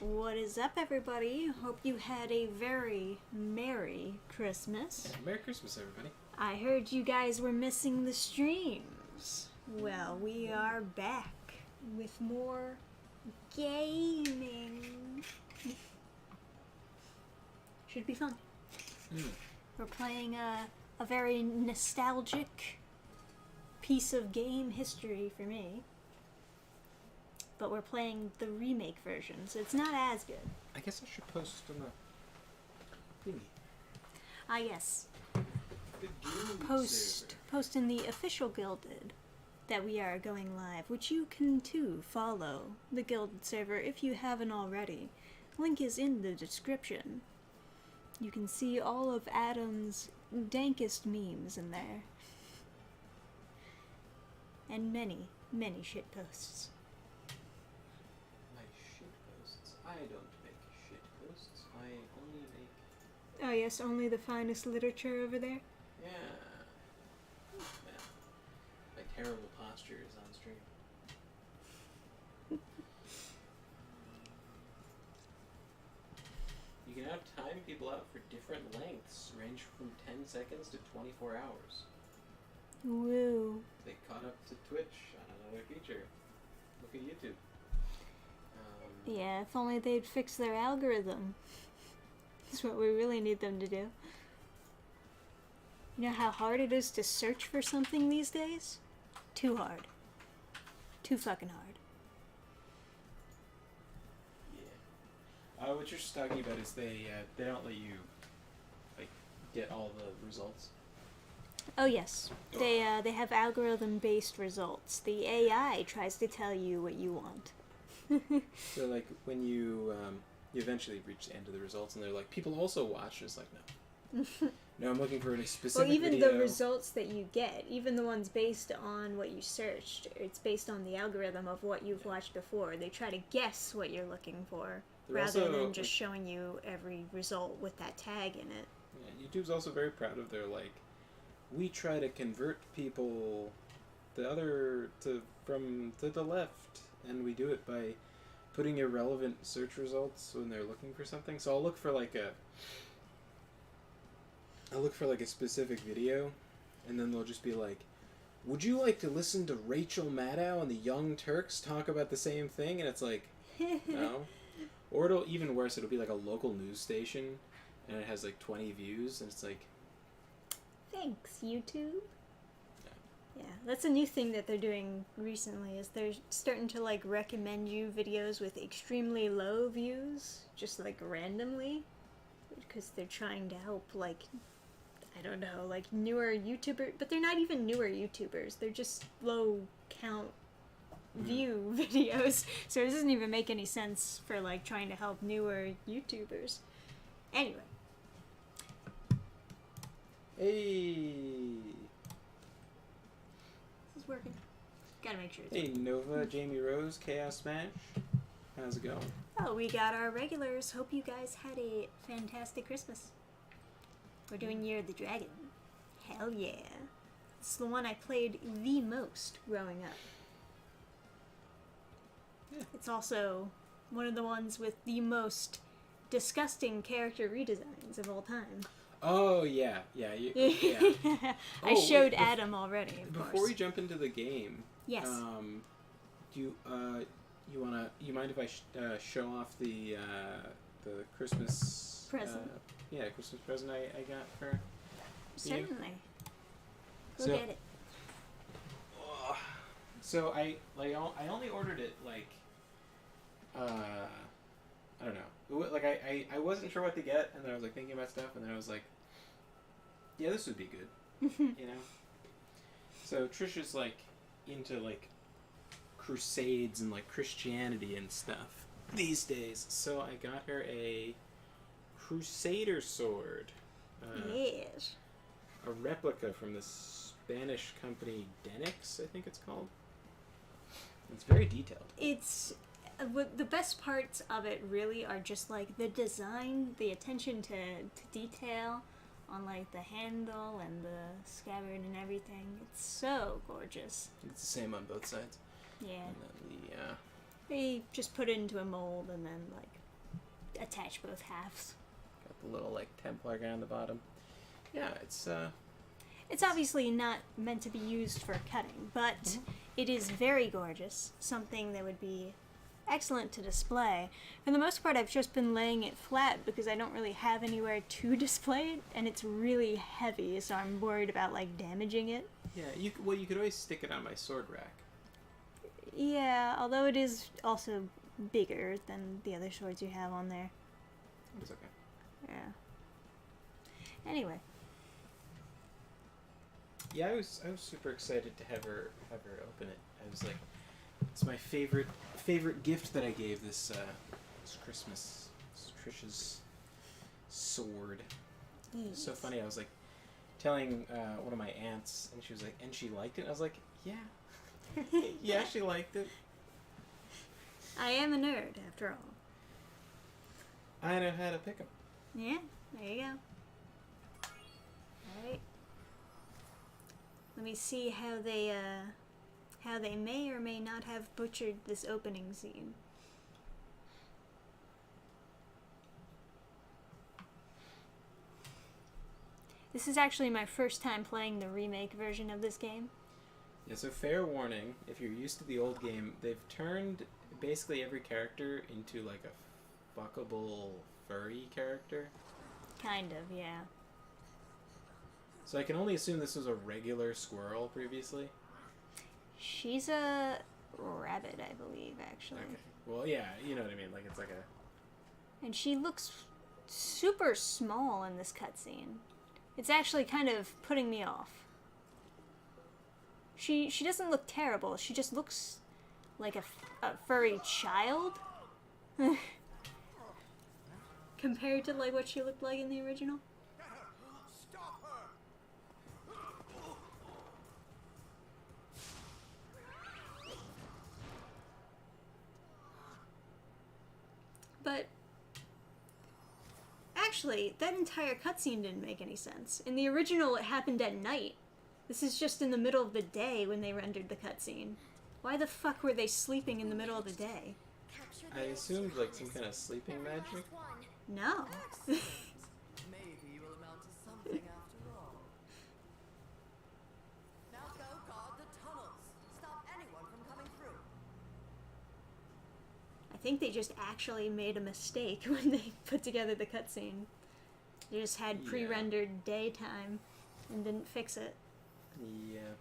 What is up, everybody? Hope you had a very Merry Christmas. Yeah, Merry Christmas, everybody. I heard you guys were missing the streams. Well, we are back with more gaming. Should be fun. We're playing a very nostalgic piece of game history for me. But we're playing the remake version, so it's not as good. I guess I should post on the thingy. Ah, yes. The guild Post in the official Guilded that we are going live, which you can too follow the Guilded server if you haven't already. Link is in the description. You can see all of Adam's dankest memes in there. And many, many shitposts. My shitposts. I don't make shitposts. I only make... Oh yes, only the finest literature over there. Yeah. My terrible posture is on stream. You can have time people out for different lengths, range from 10 seconds to 24 hours. Woo. They caught up to Twitch on another feature. Look at YouTube. Yeah, if only they'd fix their algorithm. That's what we really need them to do. You know how hard it is to search for something these days? Too hard. Too fucking hard. Yeah. What you're just talking about is they don't let you like get all the results. Oh yes, they have algorithm-based results. The AI tries to tell you what you want. So like when you eventually reach the end of the results and they're like, people also watch, it's like, no. No, I'm looking for a specific Well, even video. the results that you get, even the ones based on what you searched, it's based on the algorithm of what you've watched before. They try to guess what you're looking for, They're rather also, than just showing you every result with that tag in it. Yeah, YouTube's also very proud of their like, we try to convert people to the left, and we do it by putting irrelevant search results when they're looking for something. So I'll look for like a specific video, and then they'll just be like, would you like to listen to Rachel Maddow and the Young Turks talk about the same thing? And it's like, no. Or it'll, even worse, it'll be like a local news station, and it has like 20 views, and it's like, Thanks, YouTube. Yeah, that's a new thing that they're doing recently, is they're starting to like recommend you videos with extremely low views, just like randomly, because they're trying to help like, I don't know, like newer YouTubers, but they're not even newer YouTubers, they're just low count view videos, so it doesn't even make any sense for like trying to help newer YouTubers. Anyway. hey. This is working. Gotta make sure it's Hey, Nova, Jamie Rose, Chaos Smash. How's it going? Oh, we got our regulars. Hope you guys had a fantastic Christmas. We're doing Year of the Dragon. Hell yeah. It's the one I played the most growing up. Yeah. It's also one of the ones with the most disgusting character redesigns of all time. Oh, yeah. Yeah. I showed Adam already, of Before course. we jump into the game, Yes. do you mind if I show off the Christmas Present. Christmas present I got for you? Certainly. Go So- get it. So I only ordered it like I don't know. Like I wasn't sure what to get, and then I was like thinking about stuff, and then I was like, yeah, this would be good, you know. So Trisha's like into like crusades and like Christianity and stuff these days. So I got her a Crusader sword. Yes. A replica from the Spanish company Denix, I think it's called. It's very detailed. It's the best parts of it really are just like the design, the attention to detail on like the handle and the scabbard and everything. It's so gorgeous. It's the same on both sides. Yeah. And then They just put it into a mold and then like attach both halves. Got the little like Templar guy on the bottom. Yeah, it's It's obviously not meant to be used for cutting, but it is very gorgeous. Something that would be excellent to display. For the most part, I've just been laying it flat because I don't really have anywhere to display it, and it's really heavy, so I'm worried about like damaging it. yeah. You could always stick it on my sword rack. Yeah, although it is also bigger than the other swords you have on there. It's okay. Yeah. Anyway. Yeah, I was super excited to have her open it. I was like, it's my favorite gift that I gave this Christmas. It's Trisha's sword. It's so funny. I was like telling one of my aunts, and she was like, and she liked it. I was like, yeah, yeah, she liked it. I am a nerd, after all. I know how to pick them. Yeah, there you go. Alright. Let me see how they may or may not have butchered this opening scene. This is actually my first time playing the remake version of this game. Yeah, so fair warning, if you're used to the old game, they've turned basically every character into like a fuckable furry character. Kind of, yeah. So I can only assume this was a regular squirrel previously. She's a rabbit, I believe, actually. Okay. Well, yeah, you know what I mean. Like, it's like a... And she looks super small in this cutscene. It's actually kind of putting me off. She doesn't look terrible. She just looks like a furry child. Compared to like what she looked like in the original. Stop her! But actually, that entire cutscene didn't make any sense. In the original, it happened at night. This is just in the middle of the day when they rendered the cutscene. Why the fuck were they sleeping in the middle of the day? I assumed like some kind of sleeping magic. No. Maybe you will amount to something after all. Now go guard the tunnels. Stop anyone from coming through. I think they just actually made a mistake when they put together the cutscene. They just had pre-rendered daytime and didn't fix it. Yeah.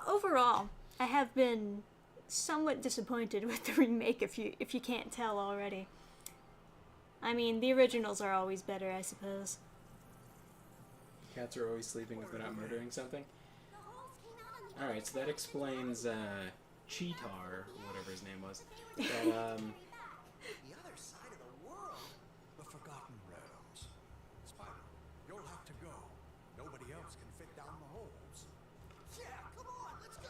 Overall, I have been somewhat disappointed with the remake if you can't tell already. I mean, the originals are always better, I suppose. Cats are always sleeping if they're not murdering something. Alright, so that explains Cheetar, or whatever his name was. That, The other side of the world. The Forgotten Realms. Spyro, you'll have to go. Nobody else can fit down the holes. Yeah, come on, let's go.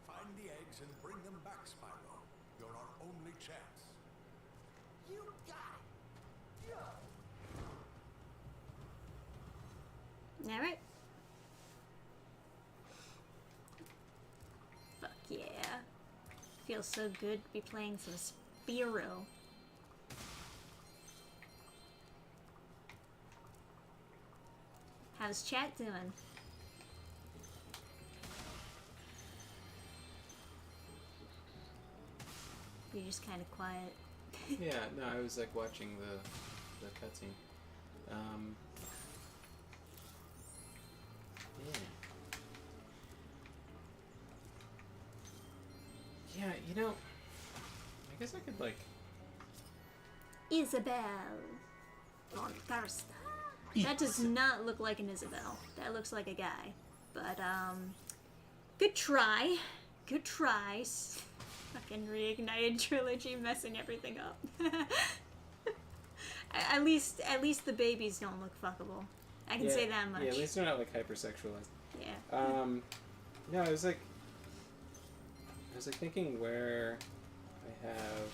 Find the eggs and bring them back, Spyro. You're our only chance. You got it. Alright. Fuck yeah. Feels so good to be playing some Spyro. How's chat doing? You're just kind of quiet. yeah, no, I was like watching the cutscene. Yeah. Yeah, you know, I guess I could like... Isabel von Karsta. That does not look like an Isabel. That looks like a guy. But, good try. Good try. Fucking reignited trilogy messing everything up. At least the babies don't look fuckable. I can say that much. Yeah, at least they're not like hypersexualized. Yeah. Yeah, I was like thinking where I have...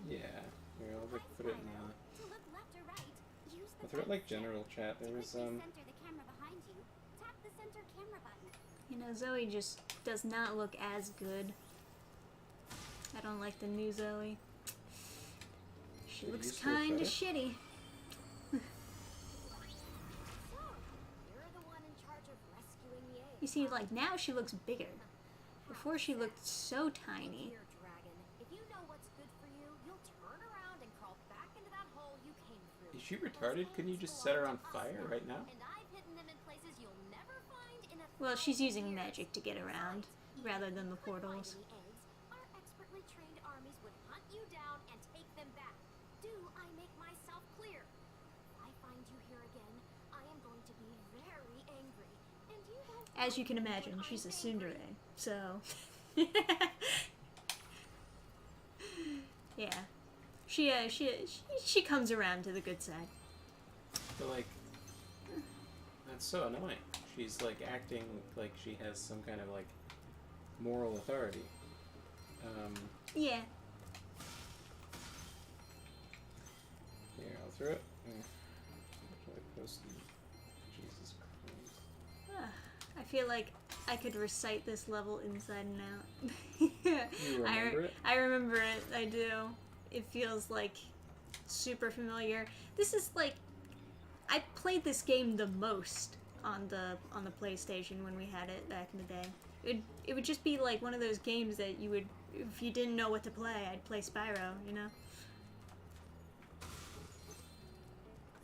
Yeah, here, I'll if I could put it in To look left or right, use the I'll throw it like general chat. to There was quickly center the camera behind you. Tap the center camera button. You know, Zoe just does not look as good. I don't like the new Zoe. She Get looks used to it, kinda buddy. shitty. So, you're the one in charge of rescuing the egg. You see, like, now she looks bigger. Before she looked so tiny. Here, dragon. If you know what's good for you, you'll turn around and crawl back into that hole you came through. Is she retarded? Couldn't you just set her on fire right now? And I've hidden them in places you'll never find in a Well, she's thousand using years. magic to get around, rather than the portals. Find any eggs, our expertly trained armies would hunt you down and take them back. Do I make myself clear? If I find you here again, I am going to be very angry. And you won't As you can like imagine, when she's a I'm tsundere, angry. so... yeah. She comes around to the good side. But like, that's so annoying. She's like acting like she has some kind of like moral authority. Yeah. Here, I'll throw it. What should I post? Jesus Christ. I feel like I could recite this level inside and out. You remember it? I remember it. I do. It feels like super familiar. This is like I played this game the most on the PlayStation when we had it back in the day. It would just be like one of those games that you would, if you didn't know what to play, I'd play Spyro, you know?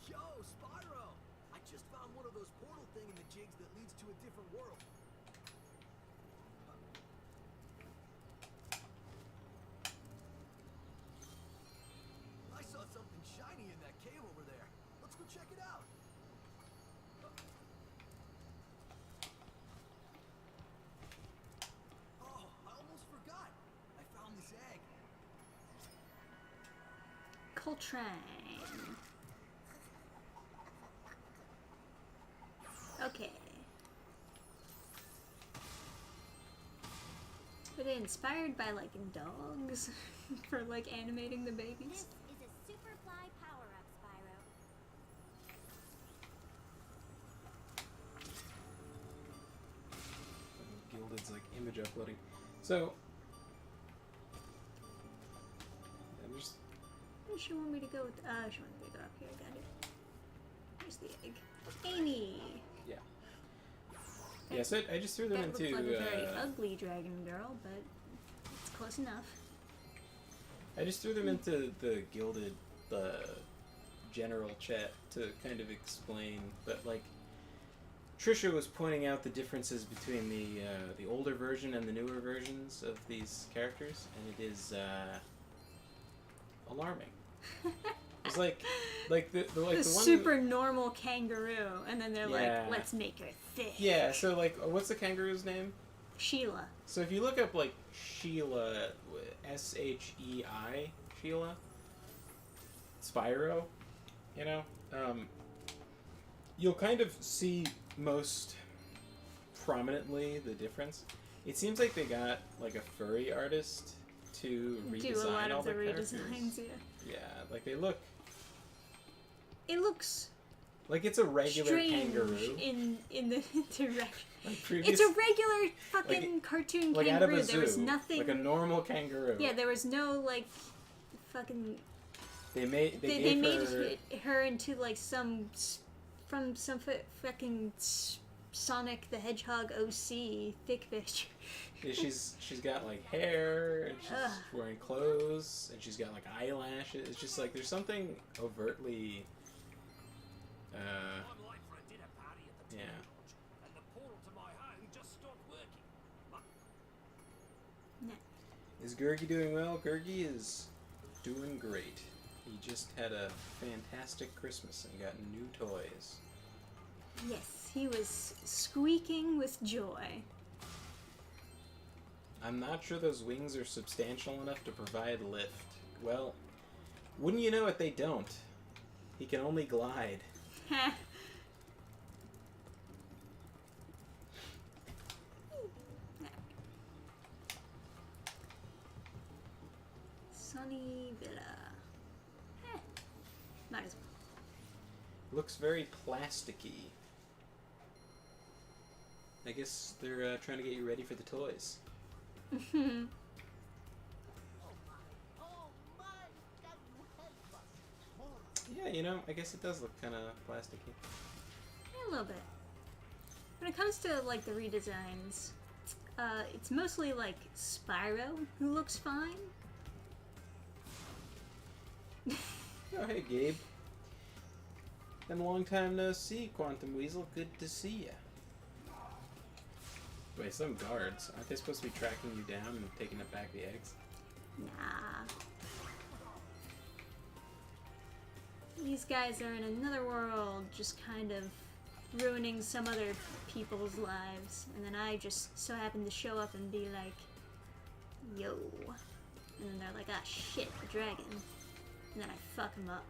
Yo, Spyro! I just found one of those portal thingamajigs that leads to a different world. I saw something shiny in that cave over there. Let's go check it out. Oh, I almost forgot. I found this egg. Coltrane. Okay. Were they inspired by like dogs for like animating the This babies? is a Superfly power-up, Spyro. Gilded's like image uploading. So I'm just Where does she want me to go with? She wants me to go up here. Got it. Here's the egg. Amy. yeah. So I just threw them That looked into. like a very ugly dragon girl, but it's close enough. I just threw them into the Gilded, the general chat to kind of explain, but like Trisha was pointing out the differences between the older version and the newer versions of these characters, and it is alarming. It's like the The one super normal kangaroo, and then they're Yeah. like, let's make her thick. Yeah. So like, what's the kangaroo's name? Sheila. So if you look up like Sheila, S-H-E-I, Sheila, Spyro, you know, you'll kind of see most prominently the difference. It seems like they got like a furry artist to redesign Do a lot all of the characters. redesigns, yeah. Yeah, like they look It looks like it's a regular strange kangaroo. in the direction. Like previous, It's a regular fucking cartoon like out kangaroo. of a zoo, There was nothing. like a normal kangaroo. Yeah, there was no like fucking. They made They made her, her into like some fucking Sonic the Hedgehog OC thick bitch. yeah, she's got like hair and she's Ugh. wearing clothes and she's got like eyelashes. It's just like there's something overtly I'm late for a dinner party at the Yeah. lodge, and the portal to my home just stopped working. Is Gurgi doing well? Gurgi is doing great. He just had a fantastic Christmas and got new toys. Yes, he was squeaking with joy. I'm not sure those wings are substantial enough to provide lift. Well, wouldn't you know it, they don't. He can only glide. Sunny Villa. Looks very plasticky. I guess they're trying to get you ready for the toys. Yeah, Yeah, you know, I guess it does look kind of plasticky. a little bit. When it comes to like the redesigns, it's mostly like Spyro who looks fine. Oh, hey, Gabe. Been a long time no see, Quantum Weasel. Good to see ya. Wait, some guards. Aren't they supposed to be tracking you down and taking it back the eggs? Nah. These guys are in another world, just kind of ruining some other people's lives. And then I just so happen to show up and be like, yo. And then they're like, ah, shit, a dragon. And then I fuck them up.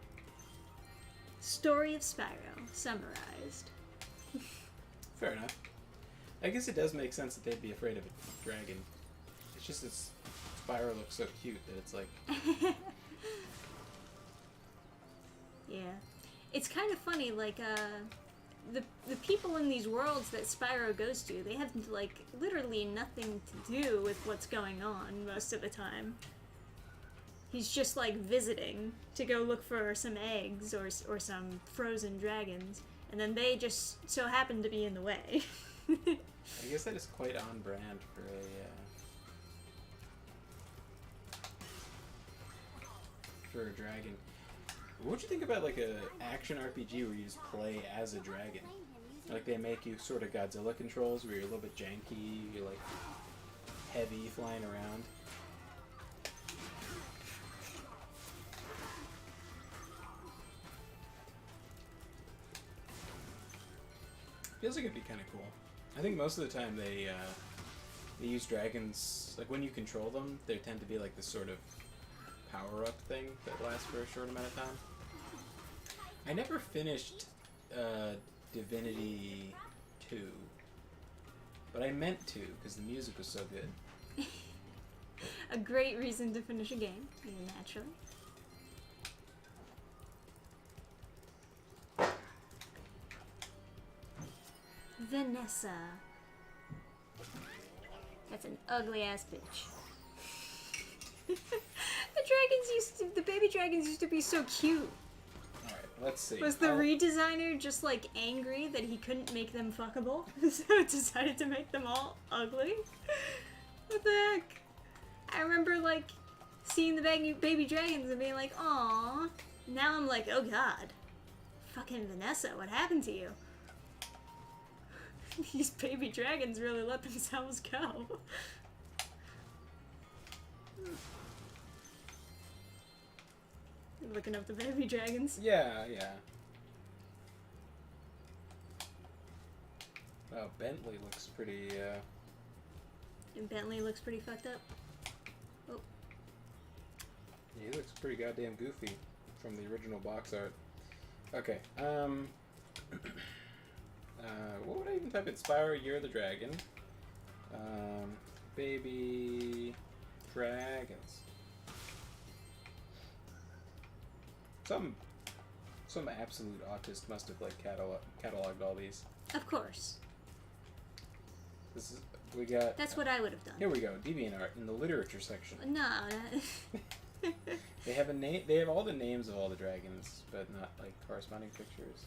Story of Spyro, summarized. Fair enough. I guess it does make sense that they'd be afraid of a dragon. It's just that Spyro looks so cute that it's like... Yeah. It's kind of funny, like, the people in these worlds that Spyro goes to, they have, like, literally nothing to do with what's going on most of the time. He's just, like, visiting to go look for some eggs or some frozen dragons, and then they just so happen to be in the way. I guess that is quite on brand for a dragon. What'd you think about like a action RPG where you just play as a dragon? Like they make you sort of Godzilla controls where you're a little bit janky, you're like heavy flying around. Feels like it'd be kind of cool. I think most of the time they use dragons, like when you control them, they tend to be like this sort of power-up thing that lasts for a short amount of time. I never finished Divinity 2, but I meant to because the music was so good. A great reason to finish a game, naturally. Vanessa. That's an ugly ass bitch. The baby dragons used to be so cute. Alright, let's see. Was the redesigner just like angry that he couldn't make them fuckable? So it decided to make them all ugly? What the heck? I remember like seeing the baby dragons and being like, aww. Now I'm like, oh god. Fucking Vanessa, what happened to you? These baby dragons really let themselves go. Looking up the baby dragons. Yeah, yeah. Oh, Bentley looks pretty, And Bentley looks pretty fucked up. Oh. Yeah, he looks pretty goddamn goofy from the original box art. Okay, what would I even type in? Spyro, you're the dragon. Baby dragons. Some absolute autist must have like cataloged all these. Of course. This is we got. That's what I would have done. Here we go. DeviantArt in the literature section. No. They have a name. They have all the names of all the dragons, but not like corresponding pictures.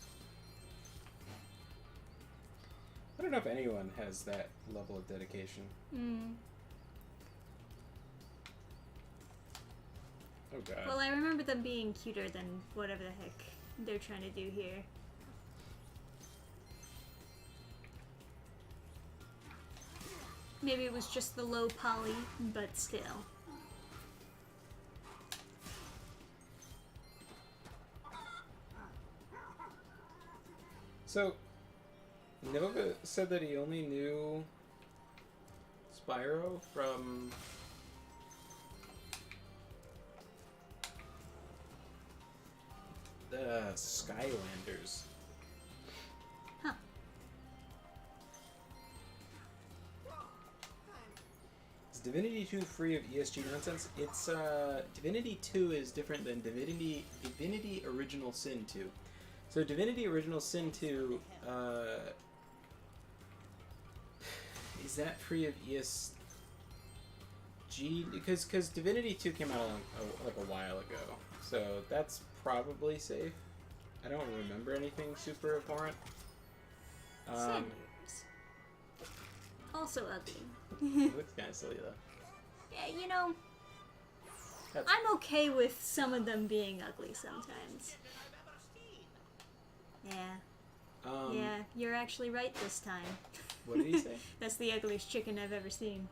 I don't know if anyone has that level of dedication. Oh god. Well, I remember them being cuter than whatever the heck they're trying to do here. Maybe it was just the low poly, but still. So, Nova said that he only knew Spyro from the Skylanders. Huh. Is Divinity 2 free of ESG nonsense? It's Divinity 2 is different than Divinity Original Sin 2. So Divinity Original Sin 2, is that free of ESG? Because Divinity 2 came out like a while ago, so that's probably safe. I don't remember anything super abhorrent. Sanders. Also ugly. It looks kind of silly though. Yeah, you know, That's, I'm okay with some of them being ugly sometimes. Yeah. Yeah, you're actually right this time. What did he say? That's the ugliest chicken I've ever seen.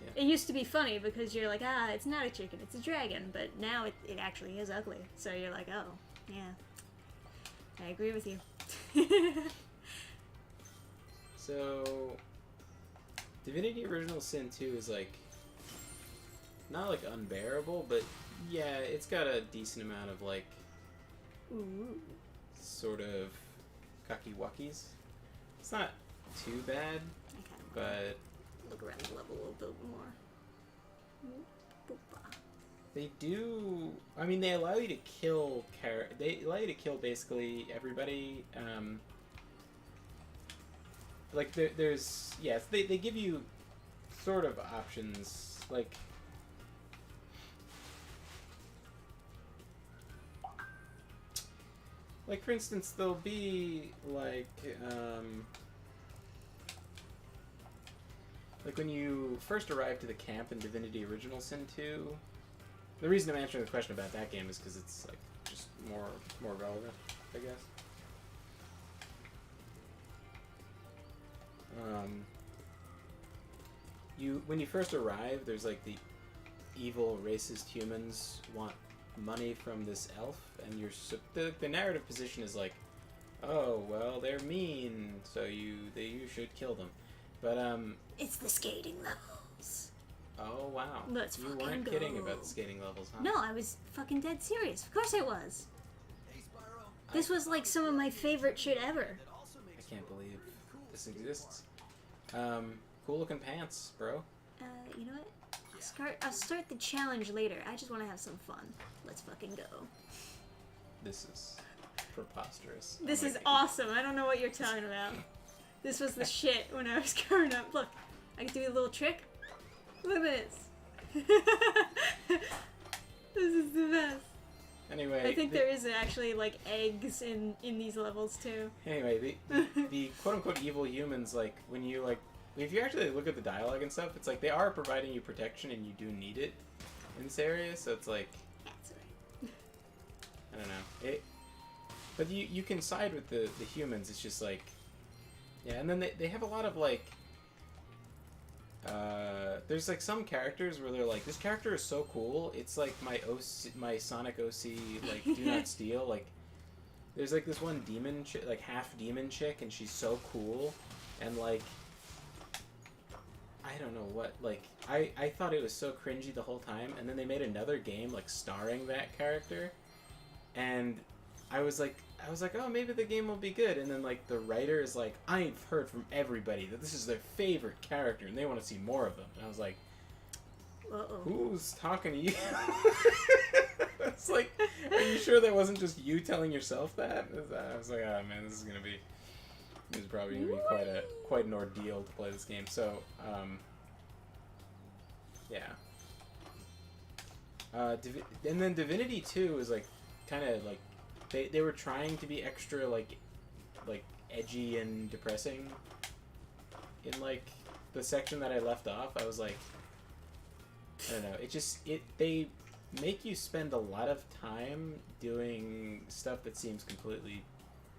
Yeah. It used to be funny because you're like, it's not a chicken, it's a dragon. But now it actually is ugly. So you're like, oh, yeah. I agree with you. So, Divinity Original Sin 2 is like, not like unbearable, but yeah, it's got a decent amount of like, Ooh. sort of cucky-wuckies. It's not too bad, I kind of but look around the level a little bit more. they do. I mean, they allow you to kill They allow you to kill basically everybody. Like there's yes, they give you sort of options like. Like, for instance, there'll be, like when you first arrive to the camp in Divinity Original Sin 2, the reason I'm answering the question about that game is because it's, like, just more relevant, I guess. When you first arrive, there's, like, the evil racist humans want money from this elf, and the narrative position is like, oh well, they're mean, so you should kill them, but It's the skating levels. oh wow, Let's you fucking weren't go. kidding about the skating levels, huh? No, I was fucking dead serious. Of course I was. Hey, Spyro. This was like some of my favorite shit ever. That also I makes can't you believe pretty cool. this exists. Cool looking pants, bro. You know what? I'll start the challenge later. I just want to have some fun. Let's fucking go. This is preposterous. This Oh my is God. awesome. I don't know what you're talking about. This was the shit when I was growing up. Look, I can do a little trick. Look at this. This is the best. Anyway, I think there is actually like eggs in these levels too. Anyway, the quote unquote evil humans, like when you like, if you actually look at the dialogue and stuff, it's like they are providing you protection and you do need it in this area. So it's like, That's right. I don't know. But you can side with the humans. It's just like, yeah. And then they have a lot of like, there's like some characters where they're like, this character is so cool. It's like my Sonic OC like Do Not Steal. Like, there's like this one demon like half demon chick, and she's so cool, and like. I don't know what, like, I thought it was so cringy the whole time, and then they made another game, like, starring that character, and I was like, oh, maybe the game will be good, and then, like, the writer is like, I've heard from everybody that this is their favorite character, and they want to see more of them, and I was like, Uh-oh. who's talking to you? It's like, are you sure that wasn't just you telling yourself that? I was like, oh, man, this is probably going to be quite an ordeal to play this game. So, yeah. And then Divinity 2 is like kind of like they were trying to be extra like edgy and depressing in like the section that I left off. I was like, I don't know. They make you spend a lot of time doing stuff that seems completely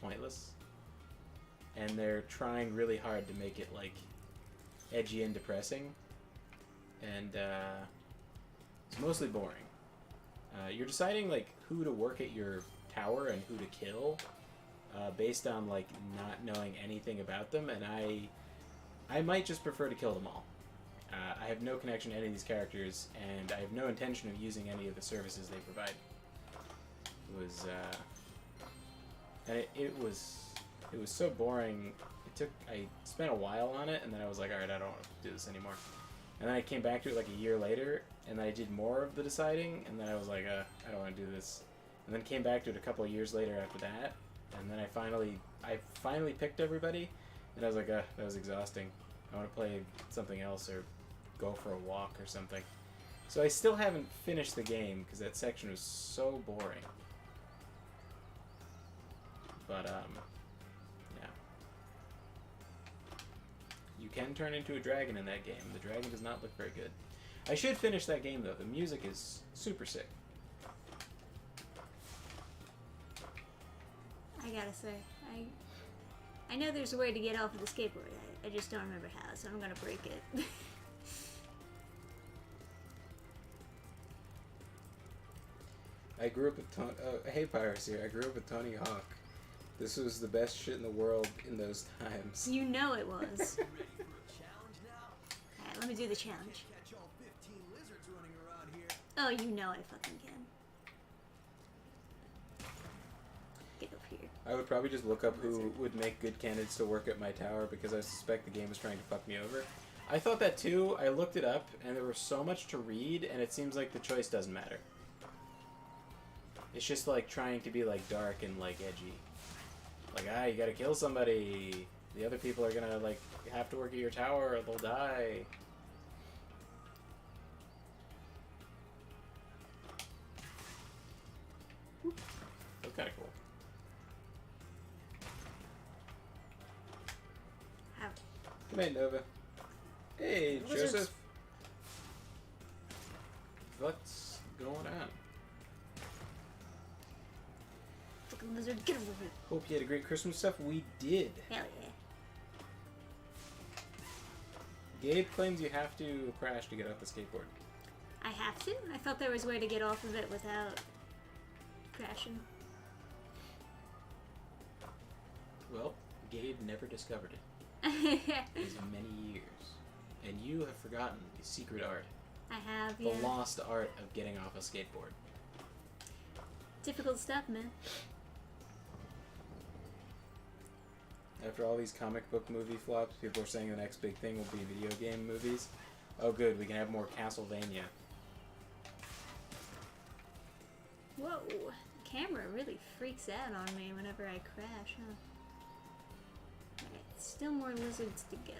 pointless. And they're trying really hard to make it like edgy and depressing, and it's mostly boring. You're deciding like who to work at your tower and who to kill based on like not knowing anything about them, and I might just prefer to kill them all. I have no connection to any of these characters, and I have no intention of using any of the services they provide. It was so boring. I spent a while on it, and then I was like, alright, I don't want to do this anymore. And then I came back to it like a year later, and then I did more of the deciding, and then I was like, I don't want to do this. And then came back to it a couple of years later after that, And then I finally picked everybody, and I was like, that was exhausting. I want to play something else or go for a walk or something. So I still haven't finished the game because that section was so boring. But, yeah. You can turn into a dragon in that game. The dragon does not look very good. I should finish that game, though. The music is super sick. I gotta say, I know there's a way to get off of the skateboard. I just don't remember how, so I'm gonna break it. I grew up with hey Pirates here. I grew up with Tony Hawk. This was the best shit in the world in those times. You know it was. Ready for a challenge now? Alright, let me do the challenge. Catch all 15 lizards running around here. Oh, you know I fucking can. Get up here. I would probably just look up who would make good candidates to work at my tower because I suspect the game is trying to fuck me over. I thought that too. I looked it up and there was so much to read and it seems like the choice doesn't matter. It's just like trying to be like dark and like edgy. Like, you gotta kill somebody. The other people are gonna like have to work at your tower or they'll die. That's kinda cool. Ow. Good night, Nova. Hey, Lizards. Joseph. What's going on? Fucking lizard, get over here. Hope you had a great Christmas stuff. We did. Hell yeah. Gabe claims you have to crash to get off the skateboard. I have to? I thought there was a way to get off of it without crashing. Well, Gabe never discovered it. It was many years. And you have forgotten the secret art. I have, The yeah. lost art of getting off a skateboard. Difficult stuff, man. After all these comic book movie flops, people are saying the next big thing will be video game movies. Oh good, we can have more Castlevania. Whoa. The camera really freaks out on me whenever I crash, huh? Alright, still more lizards to go.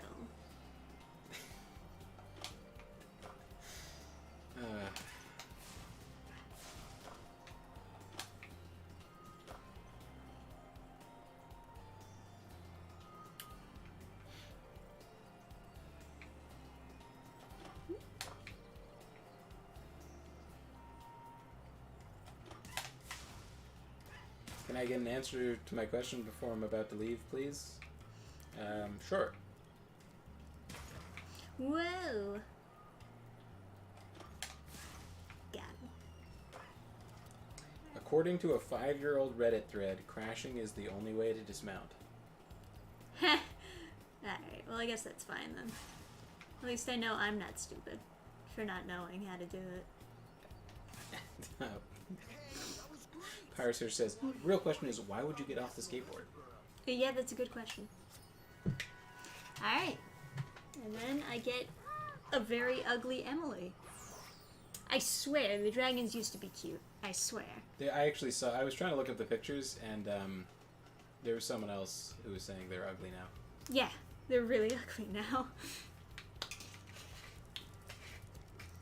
Can I get an answer to my question before I'm about to leave, please? Sure. Whoa. Got it. According to a 5-year-old Reddit thread, crashing is the only way to dismount. Alright, well I guess that's fine then. At least I know I'm not stupid for not knowing how to do it. Pyrosearch says, real question is, why would you get off the skateboard? Yeah, that's a good question. Alright. And then I get a very ugly Emily. I swear, the dragons used to be cute. I swear. I actually saw, I was trying to look up the pictures, and there was someone else who was saying they're ugly now. Yeah, they're really ugly now.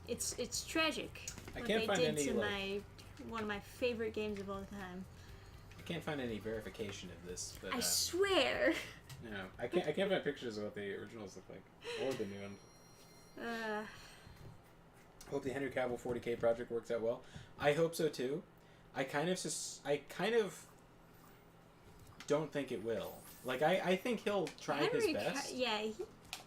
It's tragic. I What can't they find did any, to like- one of my favorite games of all time. I can't find any verification of this, but I swear. no, I can't find pictures of what the originals look like or the new one. Hope the Henry Cavill 40K project works out well. I hope so too. I kind of don't think it will. Like I think he'll try his best. Yeah,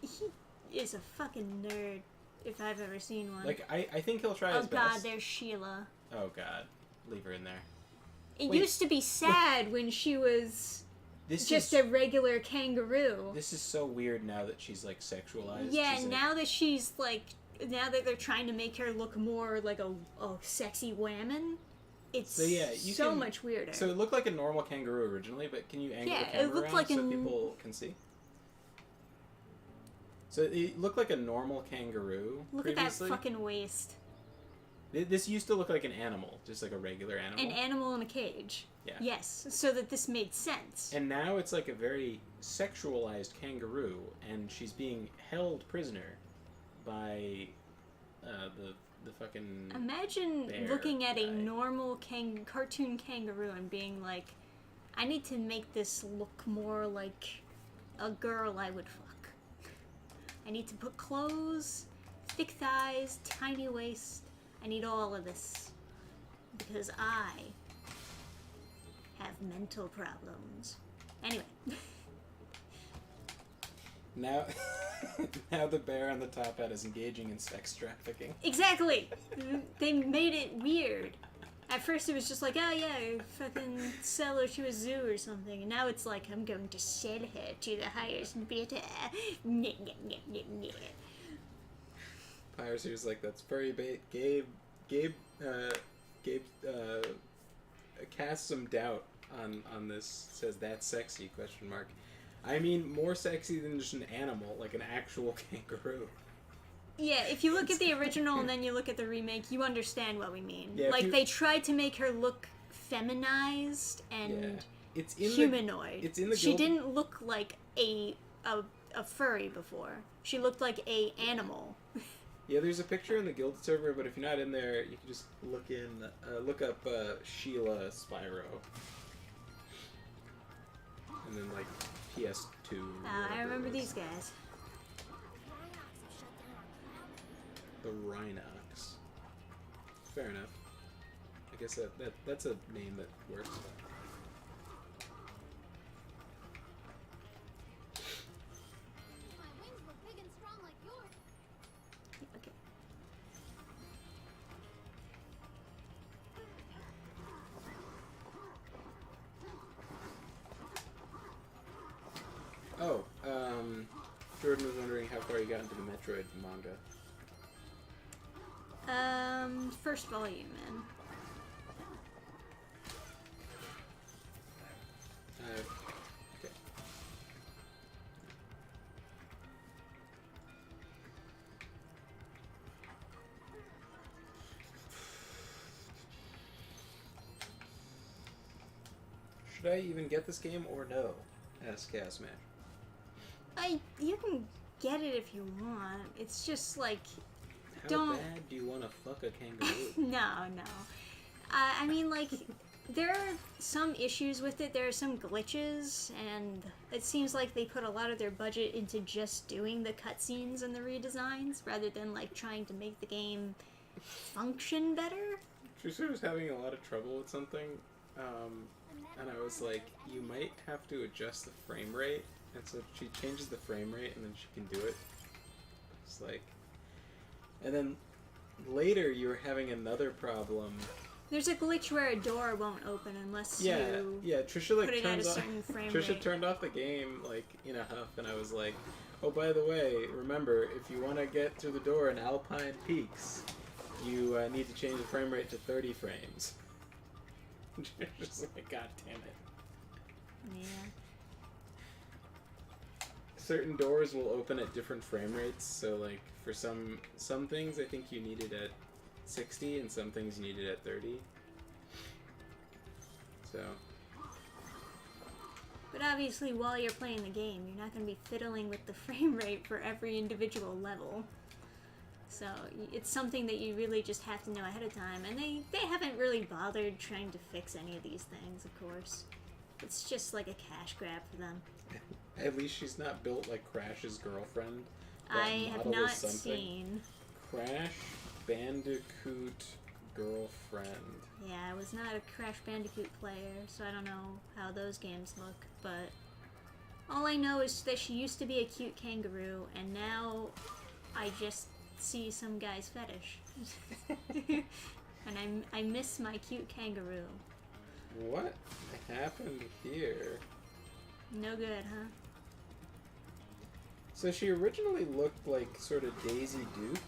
he is a fucking nerd. If I've ever seen one. Like I think he'll try his Oh god, best. there's Sheila. Oh god, leave her in there. It Wait. used to be sad when she was This just is a regular kangaroo. this is so weird now that she's like sexualized. Yeah, She's, like, now that she's like, now that they're trying to make her look more like a sexy woman, it's So, yeah, you so can- much weirder. So it looked like a normal kangaroo originally, but can you angle Yeah, the it camera looked around like so an- people can see? So it looked like a normal kangaroo Look previously. at that fucking waist. This used to look like an animal, just like a regular animal. An animal in a cage. Yeah. Yes, so that this made sense. And now it's like a very sexualized kangaroo, and she's being held prisoner by the fucking. Imagine bear looking at a guy. normal cartoon kangaroo and being like, I need to make this look more like a girl I would fuck. I need to put clothes, thick thighs, tiny waist. I need all of this. Because I have mental problems. Anyway. Now, now the bear on the top hat is engaging in sex trafficking. Exactly! They made it weird. At first it was just like, oh yeah, fucking sell her to a zoo or something. And now it's like, I'm going to sell her to the highest bidder. Piracy was like, that's furry bait. Gabe cast some doubt on this. Says, that's sexy, question mark. I mean, more sexy than just an animal, like an actual kangaroo. Yeah, if you look at the original and then you look at the remake, you understand what we mean. Yeah, like, they tried to make her look feminized and It's in humanoid. It's in the She Guild- didn't look like a furry before. She looked like a animal. Yeah, there's a picture in the Guild server, but if you're not in there, you can just look up Sheila Spyro. And then, like, PS2. I remember these guys. The Rhinox. Fair enough. I guess that's a name that works. My wings were big and strong like yours. Okay. Oh, Jordan was wondering how far you got into the Metroid manga. First volume, man. Okay. Should I even get this game or no? Asked Chaos Smash. You can get it if you want. It's just like, How Don't- bad do you want to fuck a kangaroo? no. I mean, like, there are some issues with it. There are some glitches, and it seems like they put a lot of their budget into just doing the cutscenes and the redesigns, rather than, like, trying to make the game function better. Trisha was having a lot of trouble with something, and I was like, you might have to adjust the frame rate. And so she changes the frame rate, and then she can do it. It's like... And then later you were having another problem. There's a glitch where a door won't open unless Yeah, you yeah. Trisha like put it at a turns off. certain frame Trisha rate. turned off the game like in a huff, and I was like, "Oh, by the way, remember if you want to get to the door in Alpine Peaks, you need to change the frame rate to 30 frames." Just like, God damn it. Yeah. Certain doors will open at different frame rates, so like for some things I think you need it at 60, and some things you need it at 30. So But obviously, while you're playing the game, you're not going to be fiddling with the frame rate for every individual level. So it's something that you really just have to know ahead of time, and they haven't really bothered trying to fix any of these things, of course. It's just like a cash grab for them. at least she's not built like Crash's girlfriend. That I have model is not something. seen. Crash Bandicoot girlfriend. Yeah, I was not a Crash Bandicoot player, so I don't know how those games look, but all I know is that she used to be a cute kangaroo, and now I just see some guy's fetish. And I miss my cute kangaroo. What happened here? No good, huh? So she originally looked like sort of Daisy Duke,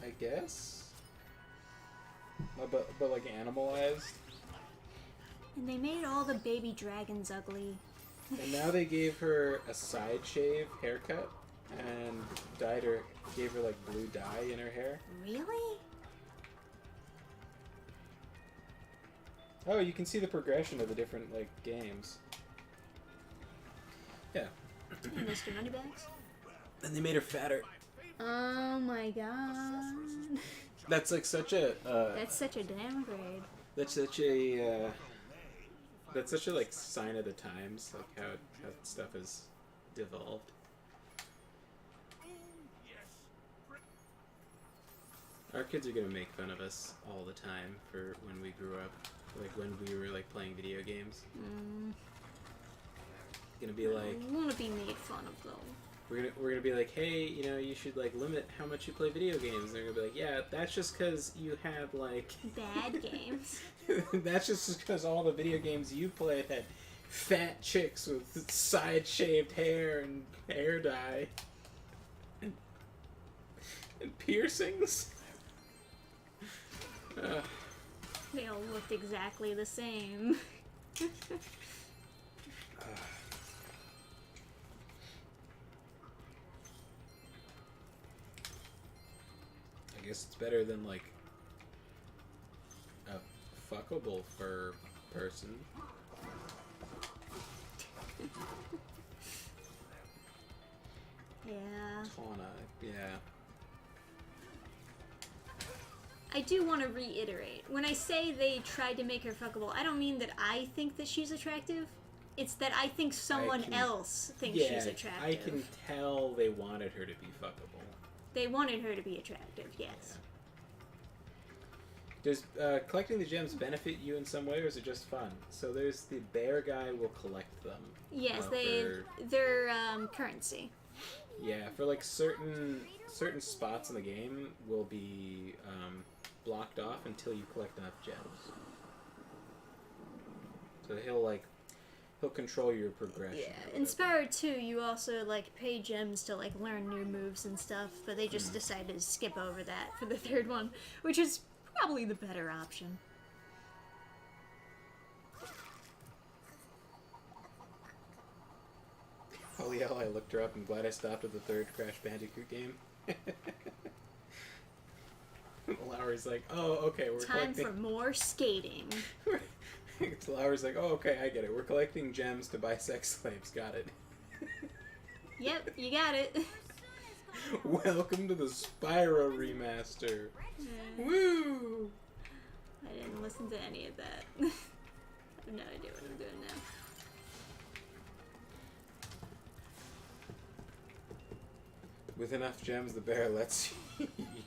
I guess, but like animalized. And they made all the baby dragons ugly. And now they gave her a side shave haircut. and dyed her, gave her like blue dye in her hair. Really? Oh, you can see the progression of the different like games. Yeah. Hey, Mr. Moneybags? And they made her fatter. Oh my god. That's like such a. That's such a downgrade. That's such a. That's such a like sign of the times, like how stuff has devolved. Our kids are gonna make fun of us all the time for when we grew up, like when we were like playing video games. Gonna be like, I want to be made fun of though. we're gonna be like, hey, you know, you should like limit how much you play video games. And they're gonna be like, yeah, that's just because you had like Bad games. that's just because all the video games you played had fat chicks with side shaved hair and hair dye and piercings. They all looked exactly the same. I guess it's better than like a fuckable fur person. Yeah. Fauna, yeah. I do want to reiterate. When I say they tried to make her fuckable, I don't mean that I think that she's attractive. It's that I think someone else thinks she's attractive. I can tell they wanted her to be fuckable. They wanted her to be attractive, yes. Yeah. Does collecting the gems benefit you in some way, or is it just fun? So there's the bear guy will collect them. Yes, for, they're currency. yeah, for like certain spots in the game will be blocked off until you collect enough gems. So he'll control your progression. Yeah, in Spyro 2, you also like pay gems to like learn new moves and stuff, but they just decided to skip over that for the third one, which is probably the better option. Holy hell, I looked her up. I'm glad I stopped at the third Crash Bandicoot game. Lowry's like, oh, okay, we're Time collecting... for more skating. Lowry's like, oh, okay, I get it. We're collecting gems to buy sex slaves. Got it. Yep, you got it. Welcome to the Spyro remaster. Yeah. Woo! I didn't listen to any of that. I have no idea what I'm doing now. With enough gems, the bear lets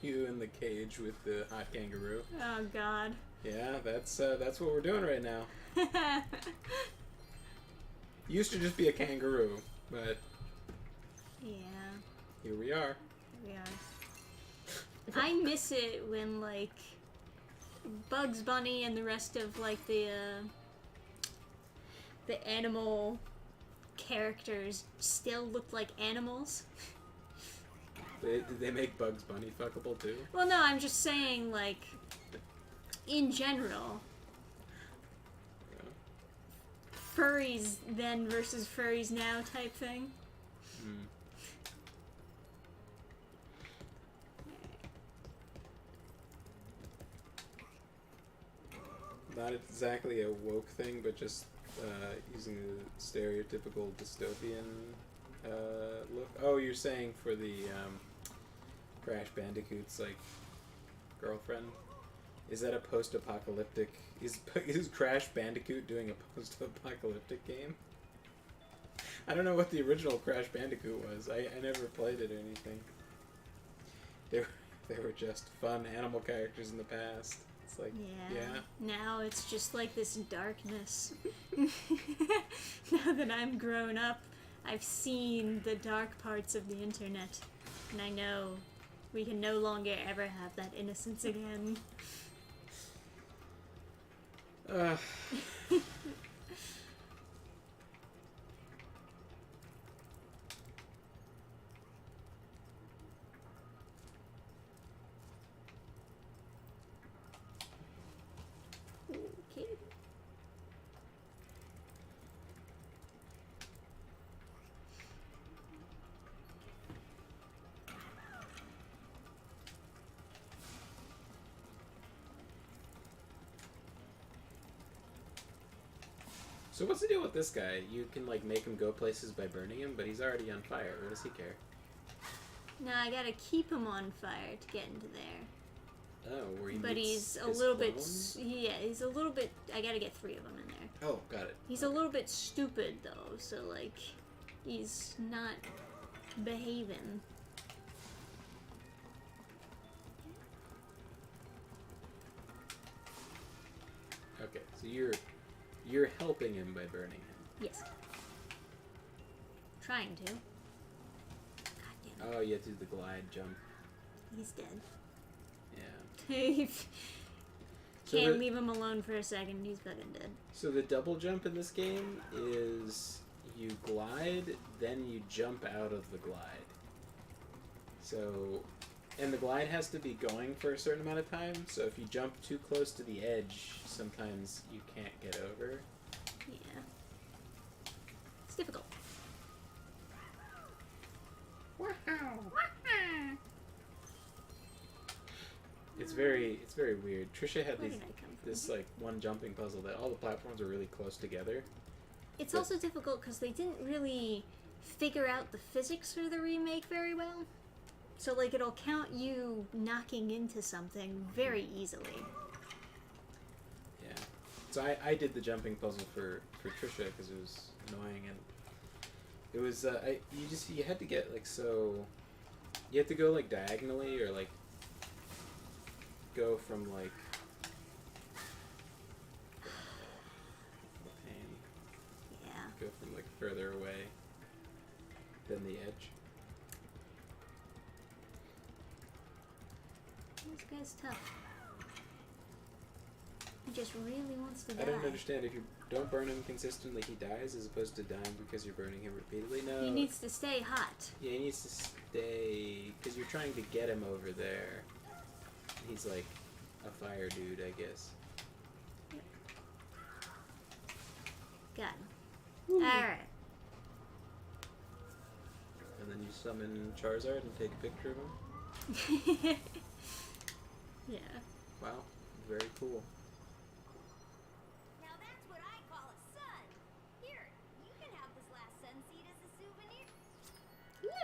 you in the cage with the hot kangaroo. Oh god. Yeah, that's what we're doing right now. Used to just be a kangaroo, but Yeah. here we are. We are. I miss it when like Bugs Bunny and the rest of like the animal characters still looked like animals. Did they make Bugs Bunny fuckable too? Well, no, I'm just saying like in general. Furries then versus furries now type thing. Mm. Not exactly a woke thing, but just using a stereotypical dystopian look. Oh, you're saying for the Crash Bandicoot's like girlfriend? Is that a post-apocalyptic? Is Crash Bandicoot doing a post-apocalyptic game? I don't know what the original Crash Bandicoot was. I never played it or anything. They were just fun animal characters in the past. It's like, yeah. Now it's just like this darkness. Now that I'm grown up, I've seen the dark parts of the internet, and I know we can no longer ever have that innocence again. Okay. So what's the deal with this guy? You can like make him go places by burning him, but he's already on fire. What does he care? No, I gotta keep him on fire to get into there. Oh, where he But meets he's a his little clone? bit. He's a little bit. I gotta get 3 of them in there. Oh, got it. He's a little bit stupid though, so like, he's not behaving. Okay, so you're helping him by burning him. Yes. Trying to. God damn it. Oh, you have to do the glide jump. He's dead. Yeah. So Can't the- leave him alone for a second. He's fucking dead. So the double jump in this game is you glide, then you jump out of the glide. So, and the glide has to be going for a certain amount of time. So if you jump too close to the edge, sometimes you can't get over. Yeah. It's difficult. Wow. It's very weird. Trisha had Where did I come from? this like one jumping puzzle that all the platforms are really close together. It's But- also difficult because they didn't really figure out the physics for the remake very well. So, like, it'll count you knocking into something very easily. Yeah. So I did the jumping puzzle for Trisha because it was annoying, and it was you had to get like so you had to go like diagonally or like go from like pain. Yeah. Go from like further away than the edge. This guy's tough. He just really wants to die. I don't understand. If you don't burn him consistently, he dies as opposed to dying because you're burning him repeatedly. No. He needs to stay hot. Yeah, he needs to stay because you're trying to get him over there. He's like a fire dude, I guess. Got him. Alright. And then you summon Charizard and take a picture of him. Yeah. Wow, very cool. Now that's what I call a sun. Here, you can have this last sun seed as a souvenir.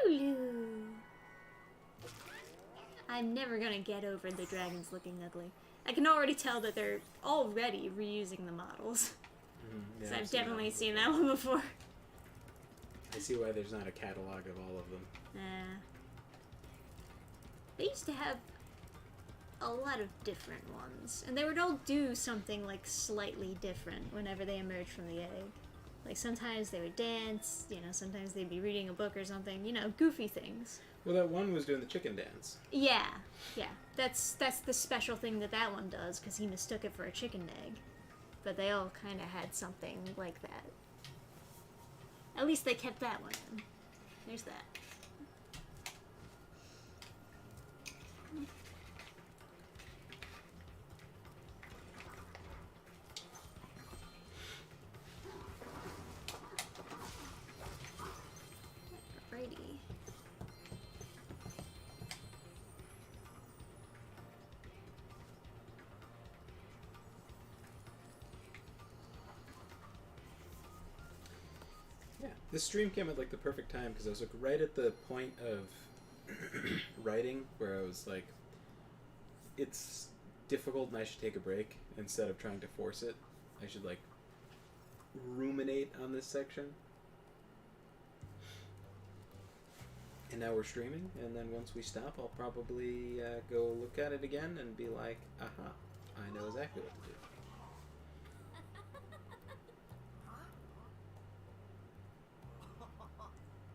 Lulu. I'm never gonna get over the dragons looking ugly. I can already tell that they're already reusing the models. Mm-hmm. So I've definitely seen that one before. I see why there's not a catalog of all of them. They used to have a lot of different ones, and they would all do something like slightly different whenever they emerged from the egg. Like sometimes they would dance, sometimes they'd be reading a book or something, goofy things. Well, that one was doing the chicken dance. Yeah. That's the special thing that one does, because he mistook it for a chicken egg. But they all kind of had something like that. At least they kept that one in. There's that. Alrighty. Yeah, this stream came at like the perfect time because I was like right at the point of writing where I was like, it's difficult and I should take a break instead of trying to force it. I should like ruminate on this section. And now we're streaming, and then once we stop, I'll probably go look at it again and be like, aha, I know exactly what to do.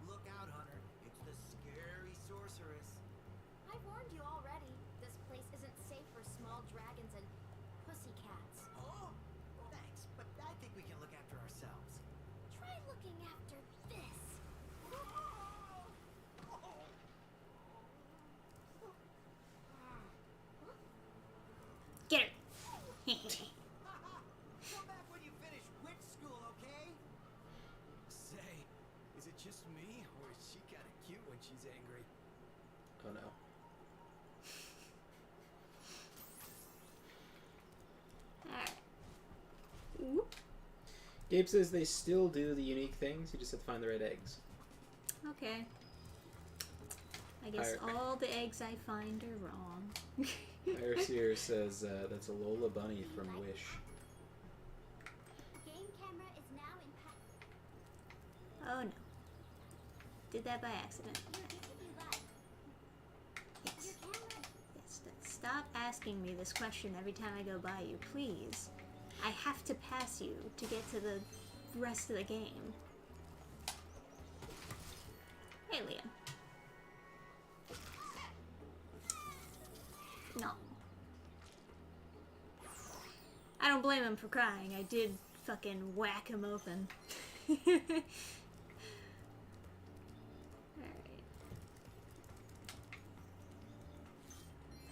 Look out, Hunter. It's the scary sorceress. I warned you already. This place isn't safe for small dragons and pussycats. Oh, thanks, but I think we can look after ourselves. Try looking after this. Get her! Come back when you finish witch school, okay? Say, is it just me, or is she kind of cute when she's angry? Oh no. Alright. Whoop. Gabe says they still do the unique things. You just have to find the right eggs. Okay. I guess all the eggs I find are wrong. Airseer says that's a Lola Bunny from Wish. Game camera is now in Oh no. Did that by accident. Yes. Yes. Stop asking me this question every time I go by you, please. I have to pass you to get to the rest of the game. Hey, Leah. No. I don't blame him for crying. I did fucking whack him open. Alright.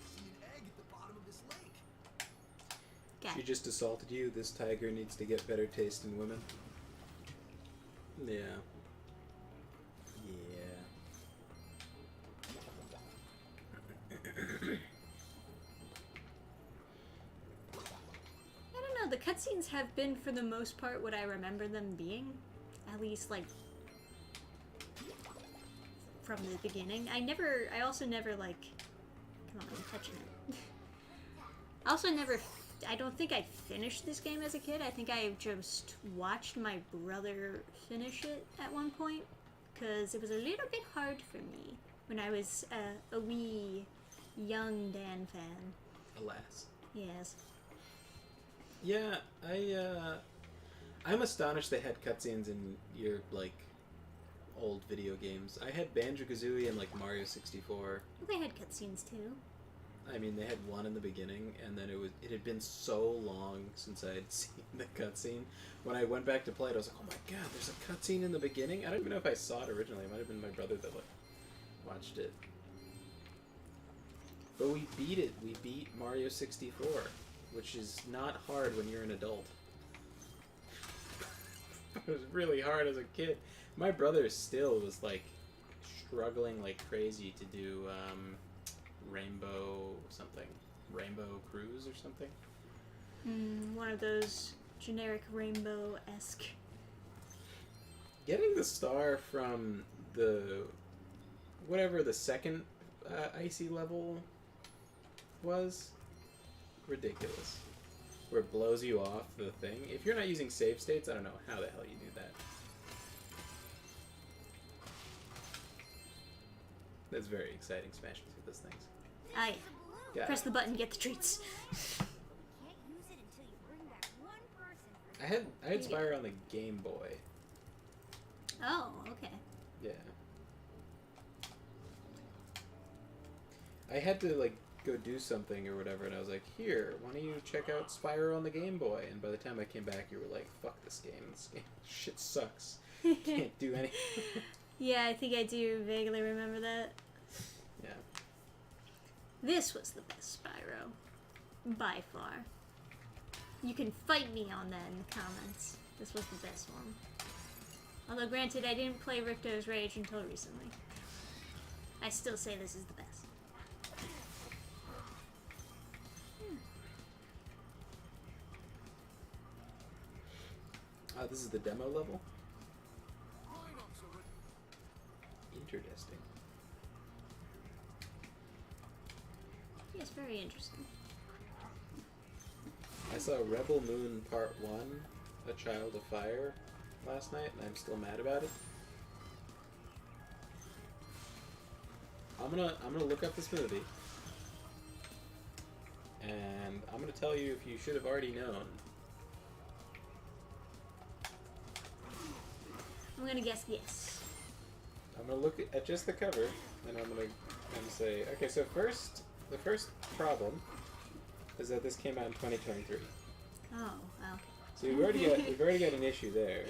See an egg at the bottom of this lake. Got She it. just assaulted you. This tiger needs to get better taste in women. Yeah. I don't know, the cutscenes have been, for the most part, what I remember them being. At least, like, from the beginning. I also never, like... Come on, I'm touching it. I also never... I don't think I finished this game as a kid. I think I just watched my brother finish it at one point. Because it was a little bit hard for me when I was a wee young Dannphan. Alas. Yes. Yeah, I'm astonished they had cutscenes in your, like, old video games. I had Banjo-Kazooie and, like, Mario 64. Well, they had cutscenes too. I mean, they had one in the beginning, and then it had been so long since I had seen the cutscene. When I went back to play it, I was like, oh my god, there's a cutscene in the beginning? I don't even know if I saw it originally. It might have been my brother that, like, watched it. But we beat it. We beat Mario 64, which is not hard when you're an adult. It was really hard as a kid. My brother still was, like, struggling like crazy to do, Rainbow Cruise or something. One of those generic rainbow-esque. Getting the star from whatever the second icy level was, ridiculous. Where it blows you off the thing. If you're not using save states, I don't know how the hell you do that. That's very exciting, smashing through those things. Ah, yeah. Got Press it. the button, get the treats. Can't use it until you bring back one person for I had Spyro on the Game Boy. Oh, okay. Yeah. I had to, like, go do something or whatever, and I was like, here, why don't you check out Spyro on the Game Boy? And by the time I came back, you were like, fuck this game. This game shit sucks. Can't do anything. Yeah, I think I do vaguely remember that. Yeah. This was the best Spyro. By far. You can fight me on that in the comments. This was the best one. Although granted, I didn't play Ricto's Rage until recently. I still say this is the best. This is the demo level? Line up, so it Interesting. Yes, very interesting. I saw Rebel Moon Part 1, A Child of Fire, last night, and I'm still mad about it. I'm gonna look up this movie, and I'm gonna tell you if you should have already known. I'm gonna guess yes. I'm gonna look at just the cover, and I'm gonna say, okay. So the first problem is that this came out in 2023. Oh, okay. So we've already got an issue there.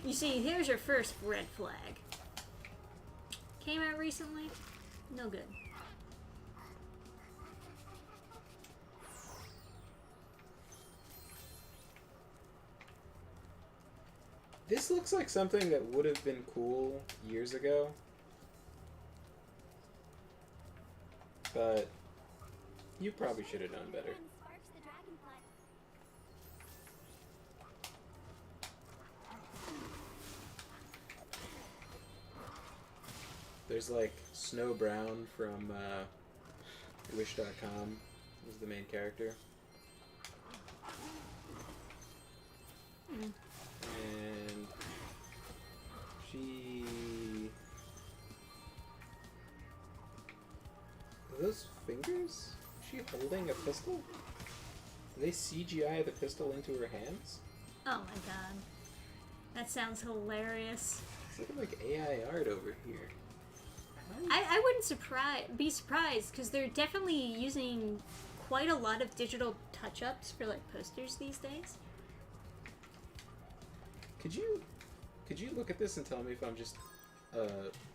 You see, here's your first red flag. Came out recently? No good. This looks like something that would have been cool years ago. But you probably should have known better. Sparks the dragonfly. There's like Snow Brown from Wish.com is the main character. Mm. And she... Are those fingers? Is she holding a pistol? Do they CGI the pistol into her hands? Oh my god. That sounds hilarious. It's looking like AI art over here. I wouldn't be surprised, because they're definitely using quite a lot of digital touch-ups for like posters these days. Could you look at this and tell me if I'm just Let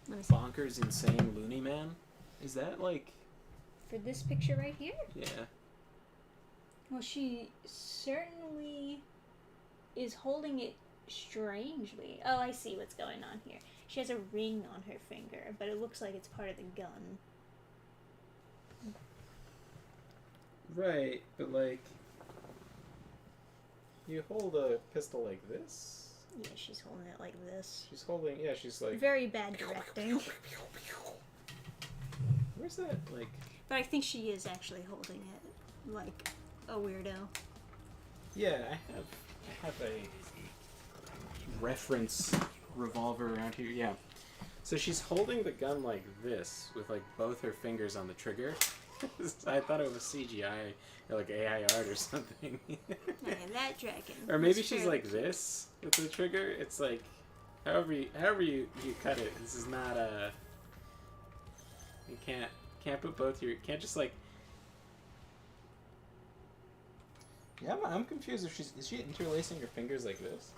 me see. bonkers insane loony man? Is that like... For this picture right here? Yeah. Well, she certainly is holding it strangely. Oh, I see what's going on here. She has a ring on her finger, but it looks like it's part of the gun. Right, but like... You hold a pistol like this? Yeah, she's holding it like this. She's holding... Yeah, she's like... Very bad directing. Where's that, like... But I think she is actually holding it like a weirdo. Yeah, I have a reference revolver around here. Yeah. So she's holding the gun like this with like both her fingers on the trigger. I thought it was CGI or like AI art or something. Okay, that dragon. Or maybe is she's fairly like this with the trigger. It's like however you cut it. This is not a... You can't put both your... Can't just like... Yeah, I'm confused if is she interlacing her fingers like this?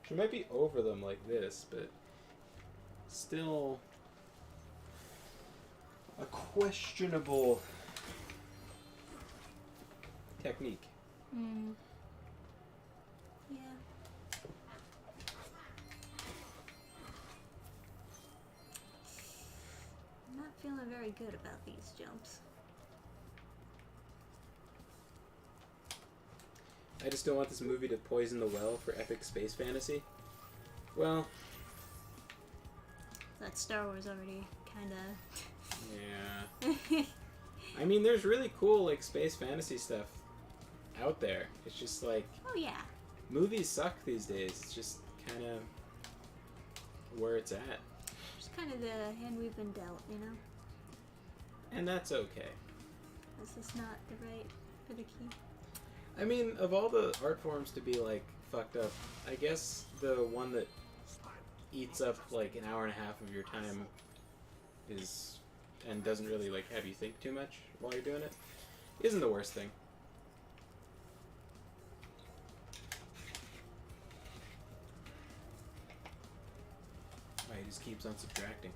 She might be over them like this, but still a questionable technique. Mm. Yeah. I'm not feeling very good about these jumps. I just don't want this movie to poison the well for epic space fantasy. Well, That Star Wars already kind yeah. of. I mean, there's really cool like space fantasy stuff out there. It's just like Oh yeah. movies suck these days. It's just kind of where it's at, Just kind of the hand we've been dealt, you know. and that's okay. This is not the right for the key. I mean, of all the art forms to be like fucked up, I guess the one that eats up like an hour and a half of your time is and doesn't really like have you think too much while you're doing it isn't the worst thing. Right, he just keeps on subtracting.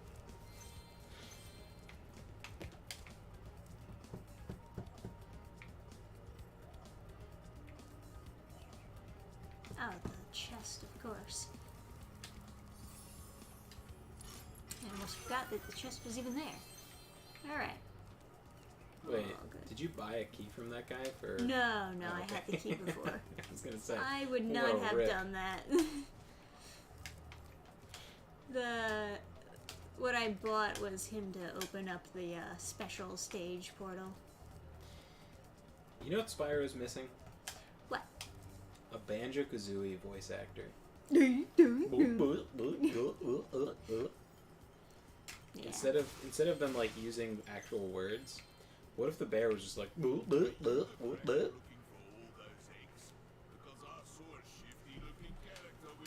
Oh, the chest, of course. I almost forgot that the chest was even there. Alright. Wait, Oh, good. did you buy a key from that guy for... No, Oh, I okay. had the key before. I was gonna say. I would not Whoa, have Rick. done that. What I bought was him to open up the special stage portal. You know what Spyro's missing? What? A Banjo-Kazooie voice actor. Yeah. Instead of them like using actual words, what if the bear was just like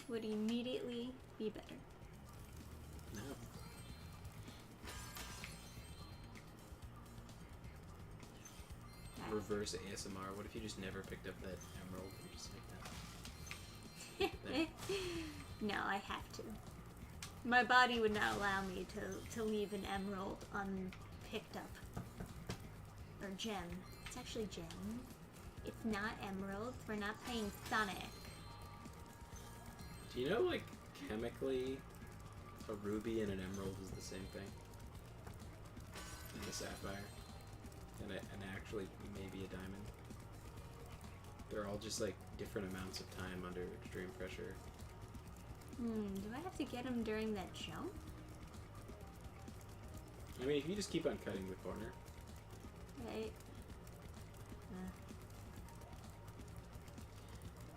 Would immediately be better. No. Reverse ASMR. What if you just never picked up that emerald? You're just like that. No, I have to. My body would not allow me to leave an emerald unpicked up. Or gem. It's actually gem. It's not emerald. We're not playing Sonic. Do you know, like, chemically, a ruby and an emerald is the same thing? And a sapphire. And actually, maybe a diamond. They're all just, like, different amounts of time under extreme pressure. Do I have to get him during that jump? I mean, if you just keep on cutting the corner. Right.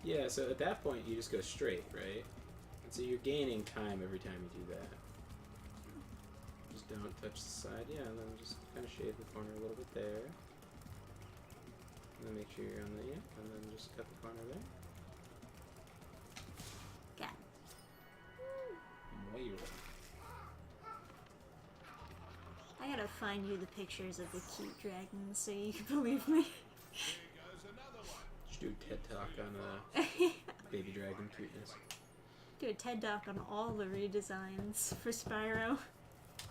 Yeah, so at that point you just go straight, right? And so you're gaining time every time you do that. Just don't touch the side, yeah, and then just kind of shade the corner a little bit there. And then make sure you're on the, yeah, and then just cut the corner there. Got it. Muy well. I gotta find you the pictures of the cute dragons so you can believe me. Just do a TED talk on baby dragon cuteness. Do a TED talk on all the redesigns for Spyro.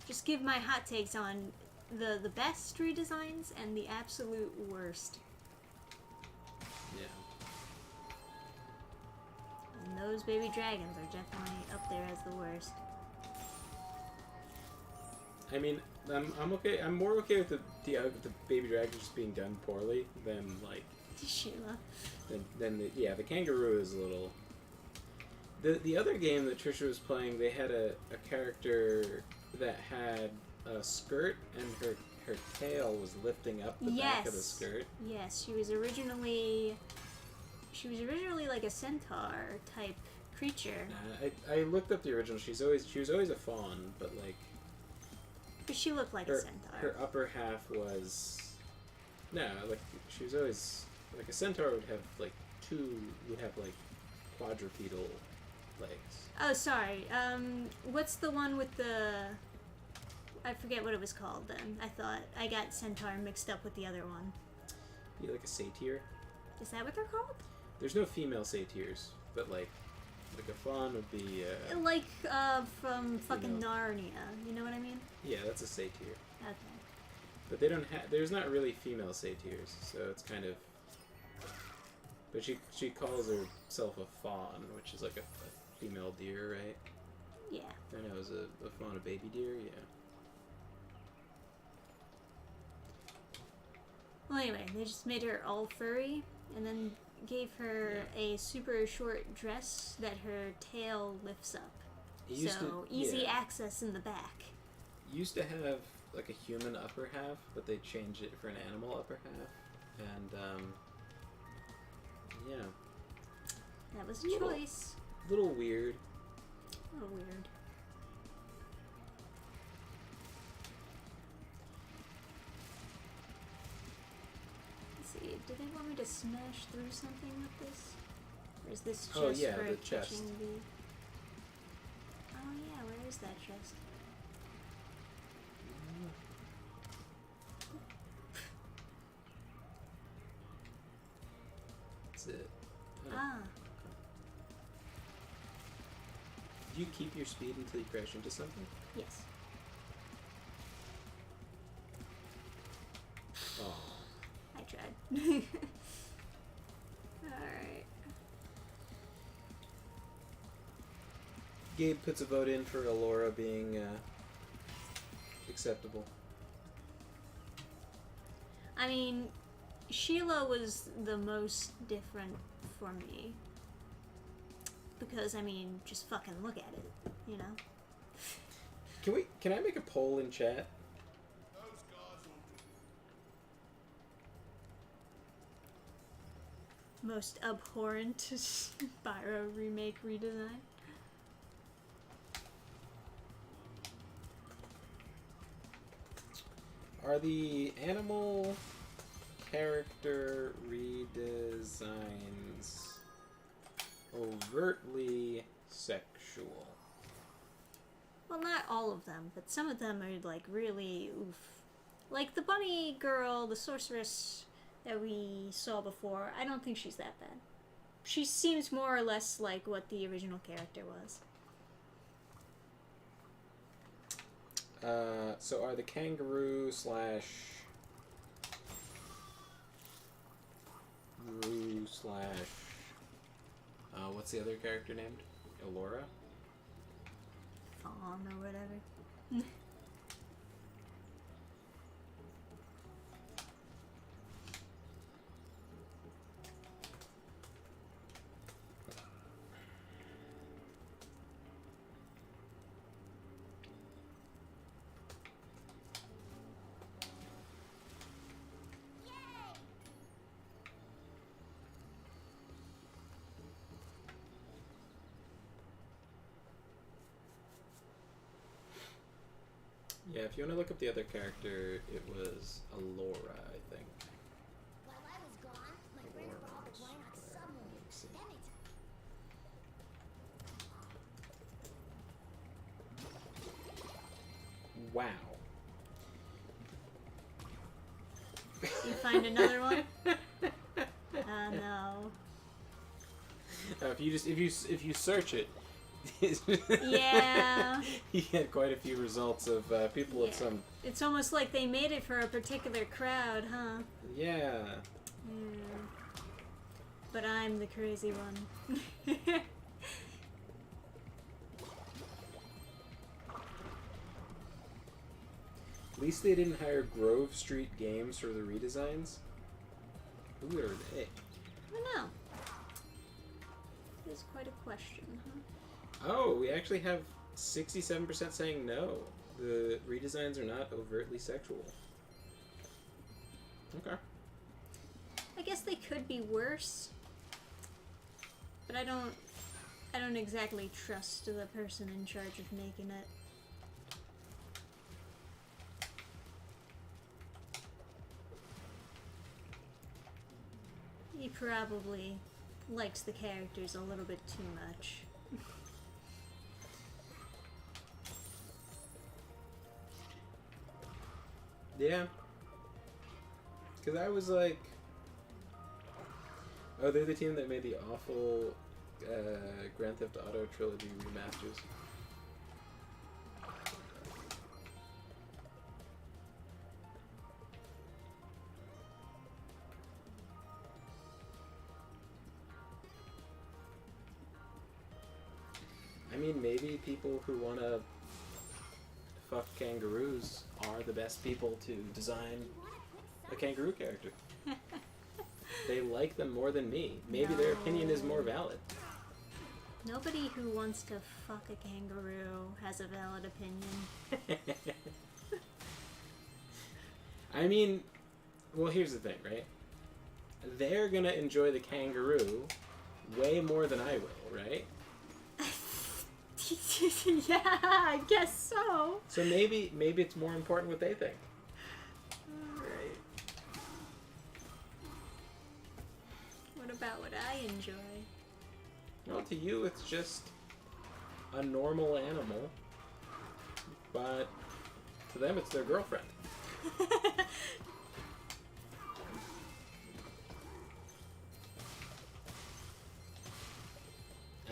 Just give my hot takes on the best redesigns and the absolute worst. Yeah. And those baby dragons are definitely up there as the worst. I mean, I'm okay. I'm more okay with the baby dragon just being done poorly than like Sheila. than the kangaroo is a little. The other game that Trisha was playing, they had a character that had a skirt and her tail was lifting up the back of the skirt. Yes, she was originally like a centaur type creature. I looked up the original. She was always a fawn, but like. But she looked like a centaur. Her upper half was like she was always like a centaur would have like quadrupedal legs. Oh, sorry. What's the one with the? I forget what it was called. Then I thought I got centaur mixed up with the other one. Be like a satyr. Is that what they're called? There's no female satyrs, but like a fawn would be. Like from fucking Narnia. You know what I mean? Yeah, that's a satyr. Okay. But they don't have. There's not really female satyrs, so it's kind of. But she calls herself a fawn, which is like a female deer, right? Yeah. I know, is a fawn a baby deer? Yeah. Well, anyway, they just made her all furry, and then gave her a super short dress that her tail lifts up. Easy access in the back. Used to have like a human upper half, but they changed it for an animal upper half, and yeah. That was a choice. Little weird. A little weird. Let's see, do they want me to smash through something with this? Or is this just for the chest. catching the... Oh yeah, where is that chest? That's it. Oh. Ah. Do you keep your speed until you crash into something? Yes. Oh. I tried. Alright. Gabe puts a vote in for Alora being acceptable. I mean, Sheila was the most different for me. Because, I mean, just fucking look at it, you know? Can I make a poll in chat? Most abhorrent Spyro remake redesign. Are the animal character redesigns overtly sexual? Well, not all of them, but some of them are, like, really oof. Like the bunny girl, the sorceress that we saw before, I don't think she's that bad. She seems more or less like what the original character was. So are the kangaroo slash what's the other character named? Alora? Fawn or whatever. Yeah, if you want to look up the other character, it was Alora, I think. While I was gone, my friends were all deploying on submarines. That makes Wow. You find another one? Oh no. If you search it, Yeah. you get quite a few results of people with some. It's almost like they made it for a particular crowd, huh? Yeah. But I'm the crazy one. At least they didn't hire Grove Street Games for the redesigns. Who are they? I don't know. It's quite a question, huh? Oh, we actually have 67% saying no. The redesigns are not overtly sexual. Okay. I guess they could be worse. But I don't exactly trust the person in charge of making it. He probably likes the characters a little bit too much. Yeah. Because I was like... Oh, they're the team that made the awful Grand Theft Auto trilogy remasters. I mean, maybe people who want to fuck kangaroos are the best people to design a kangaroo character. They like them more than me. Maybe their opinion is more valid. Nobody who wants to fuck a kangaroo has a valid opinion. I mean, well, here's the thing, right? They're gonna enjoy the kangaroo way more than I will, right? Yeah, I guess so. So maybe it's more important what they think. Right. What about what I enjoy? Well, to you, it's just a normal animal, but to them, it's their girlfriend.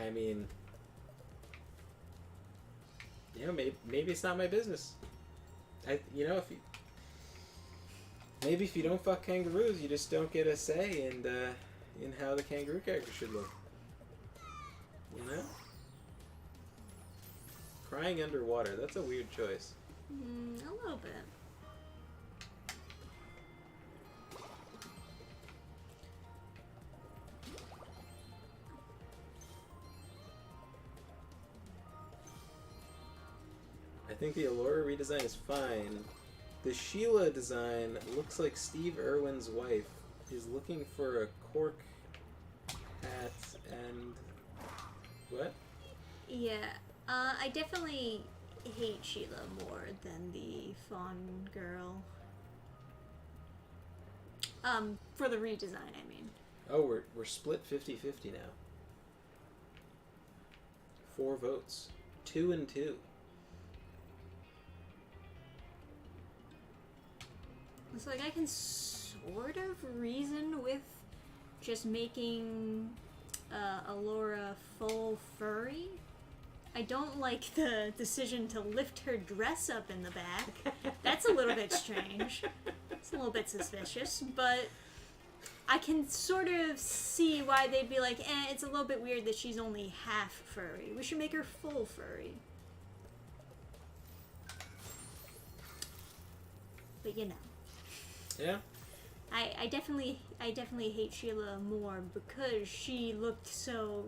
I mean, you know, maybe it's not my business. You know, maybe if you don't fuck kangaroos, you just don't get a say in how the kangaroo character should look. You know? Crying underwater, that's a weird choice. A little bit. I think the Allura redesign is fine. The Sheila design looks like Steve Irwin's wife is looking for a cork hat and... What? Yeah, I definitely hate Sheila more than the Fawn girl. For the redesign, I mean. Oh, we're split 50-50 now. 4 votes. 2 and 2. It's like I can sort of reason with just making Allura full furry. I don't like the decision to lift her dress up in the back. That's a little bit strange. It's a little bit suspicious, but I can sort of see why they'd be like, it's a little bit weird that she's only half furry. We should make her full furry. But you know. Yeah? I definitely hate Sheila more because she looked so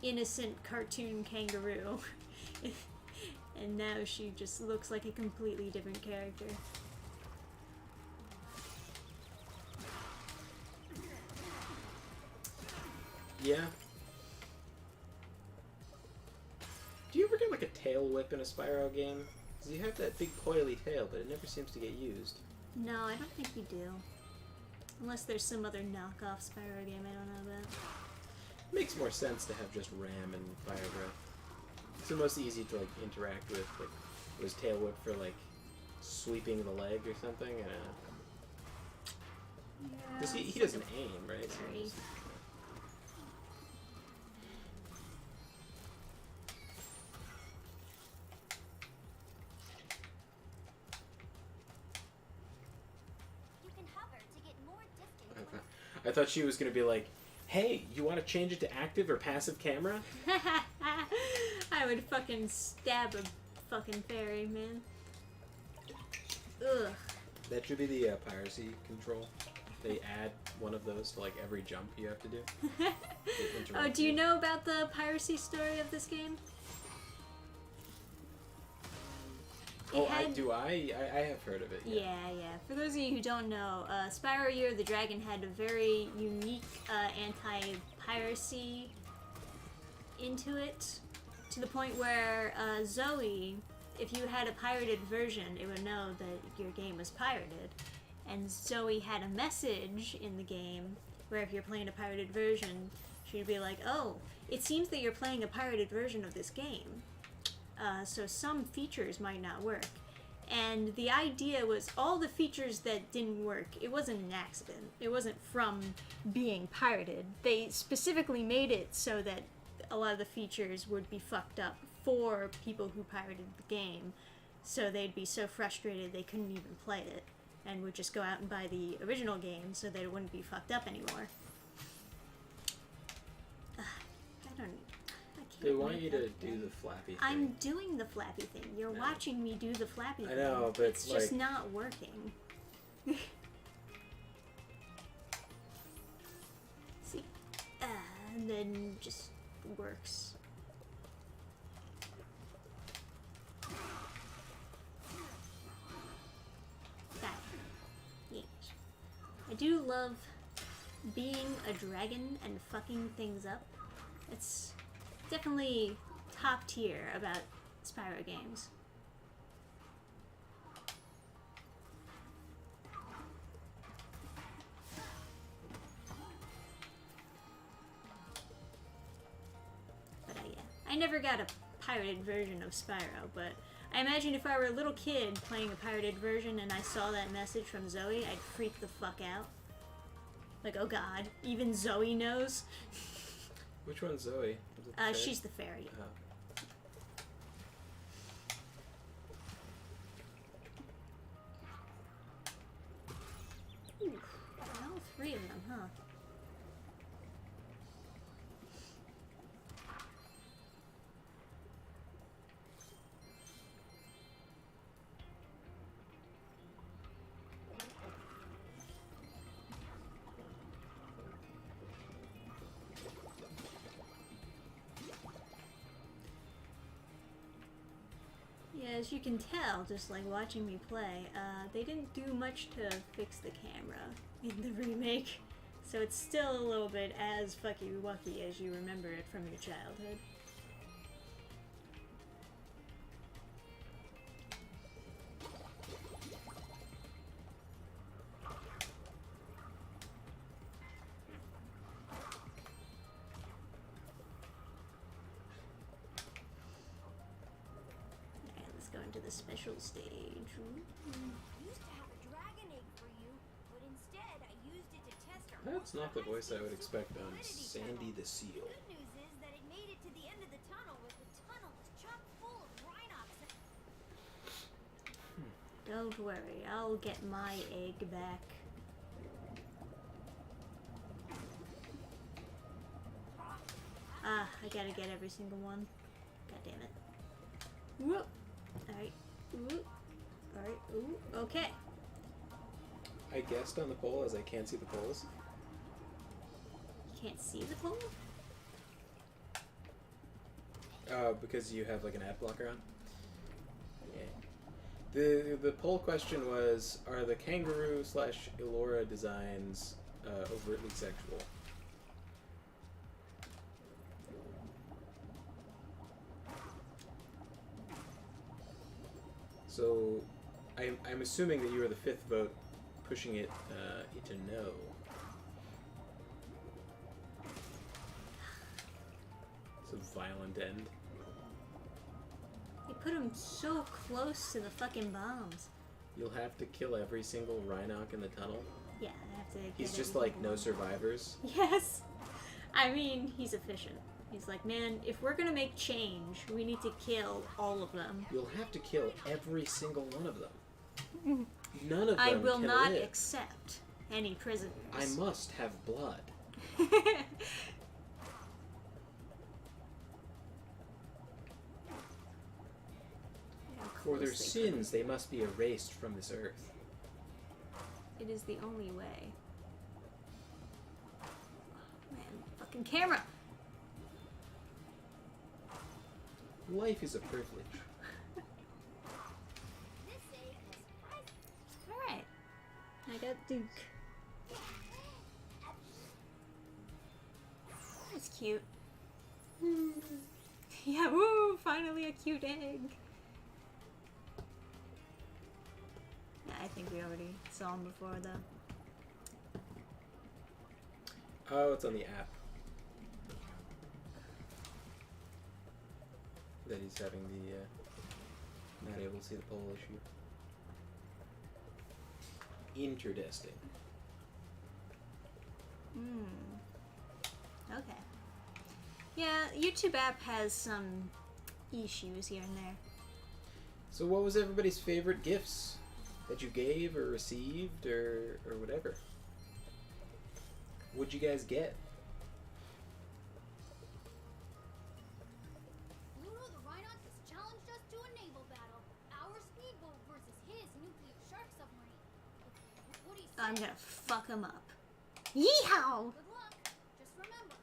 innocent cartoon kangaroo. And now she just looks like a completely different character. Yeah. Do you ever get like a tail whip in a Spyro game? Because you have that big coily tail, but it never seems to get used. No, I don't think you do. Unless there's some other knockoff Spyro game I don't know about. Makes more sense to have just Ram and Fire Breath. It's the most easy to like interact with. Like, was Tail Whip for like sweeping the leg or something? Because he doesn't aim, right? So Three. You can hover to get more distance. I thought she was gonna be like, "Hey, you want to change it to active or passive camera?" I would fucking stab a fucking fairy, man. Ugh. That should be the piracy control. They add one of those to like every jump you have to do. Oh, do you know about the piracy story of this game? Oh, had- I have heard of it. Yeah, yeah. For those of you who don't know, Spyro Year of the Dragon had a very unique anti-piracy into it, to the point where Zoe, if you had a pirated version, it would know that your game was pirated. And Zoe had a message in the game where if you're playing a pirated version, she'd be like, "Oh, it seems that you're playing a pirated version of this game. So some features might not work." And the idea was all the features that didn't work, it wasn't an accident. It wasn't from being pirated. They specifically made it so that a lot of the features would be fucked up for people who pirated the game. So they'd be so frustrated they couldn't even play it and would just go out and buy the original game so that it wouldn't be fucked up anymore. I can't They want wait you that to day. do the flappy thing. I'm doing the flappy thing. You're No. watching me do the flappy thing. I know, but it's just like- not working. See? And then just works. Got it. Yeet. I do love being a dragon and fucking things up. It's definitely top tier about Spyro games. But yeah, I never got a pirated version of Spyro, but I imagine if I were a little kid playing a pirated version and I saw that message from Zoe, I'd freak the fuck out. Like, oh god, even Zoe knows. Which one's Zoe? Was it the fairy? She's the fairy. Oh. Ooh, all three of them, huh? Yeah, as you can tell, just like watching me play, they didn't do much to fix the camera in the remake, so it's still a little bit as fucky-wucky as you remember it from your childhood. Alright, let's go into the special stage. I used to have a dragon egg for you, but instead I used it to test our That's not the voice I would super expect on validity Sandy tunnel. the Seal. Good news is that it made it to the end of the tunnel, but the tunnel was chock full of Rhinox. Don't worry, I'll get my egg back. Ah, I gotta get every single one. God damn it. Whoop! Alright. Whoop. Alright. Ooh. Okay. I guessed on the pole as I can't see the poles. You can't see the pole? Because you have like an ad blocker on. Yeah. The poll question was: are the kangaroo / Elora designs overtly sexual? So, I'm assuming that you were the fifth vote, pushing it into no. It's a violent end. They put him so close to the fucking bombs. You'll have to kill every single Rhinoc in the tunnel. Yeah, I have to. He's get just everything like no along. survivors. Yes. I mean, he's efficient. He's like, man, if we're gonna make change, we need to kill all of them. You'll have to kill every single one of them. None of them I will can not live. accept any prisoners. I must have blood. For their sins, they must be erased from this earth. It is the only way. Oh, man, fucking camera! Life is a privilege. Alright. I got Duke. That's cute. Yeah, woo! Finally a cute egg! Yeah, I think we already saw him before, though. Oh, it's on the app. That he's having the, not able to see the poll issue. Interdesting. Okay. Yeah, YouTube app has some issues here and there. So what was everybody's favorite gifts that you gave or received or whatever? What'd you guys get? You know the Rhinoc has challenged us to a naval battle. Our speedboat versus his nuclear shark submarine. What do you say? I'm gonna fuck him up. Yeehaw! Good luck. Just remember.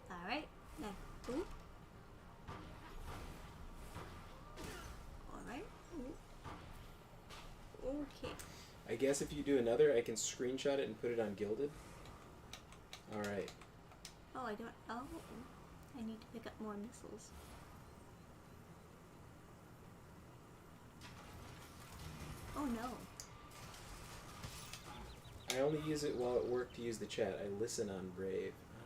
Alright. Ooh. Alright. Okay. I guess if you do another, I can screenshot it and put it on Gilded. Alright. Oh, I don't. Oh. I need to pick up more missiles. Oh no. I only use it while at work to use the chat. I listen on Brave. Ah.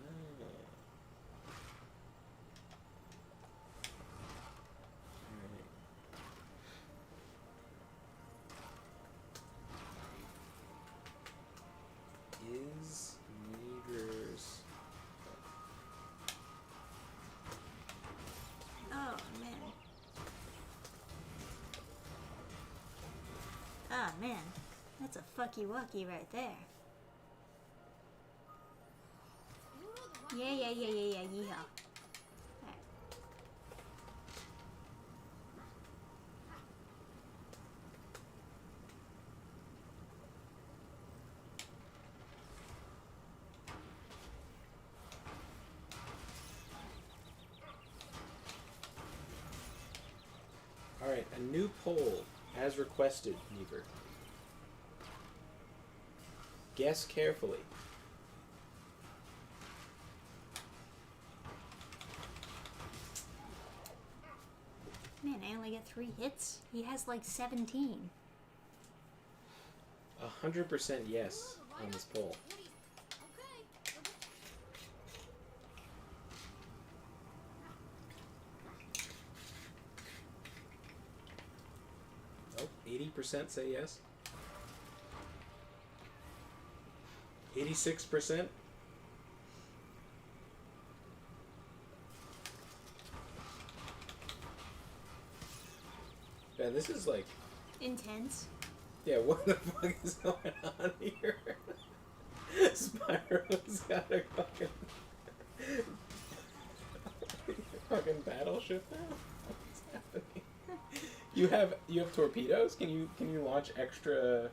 Alright. Is meters. Oh man. Ah man. That's a fucky wucky right there. You know the Rhinoc. Yeah, yeehaw. Alright. Alright, a new poll, as requested, Never. Guess carefully. Man, I only get 3 hits. He has like 17. 100% yes on this poll. Okay. Oh, 80% say yes. 86%. Man, this is like, Intense. yeah, what the fuck is going on here? Spyro's got a fucking battleship now? What's happening? You have torpedoes? Can you launch extra?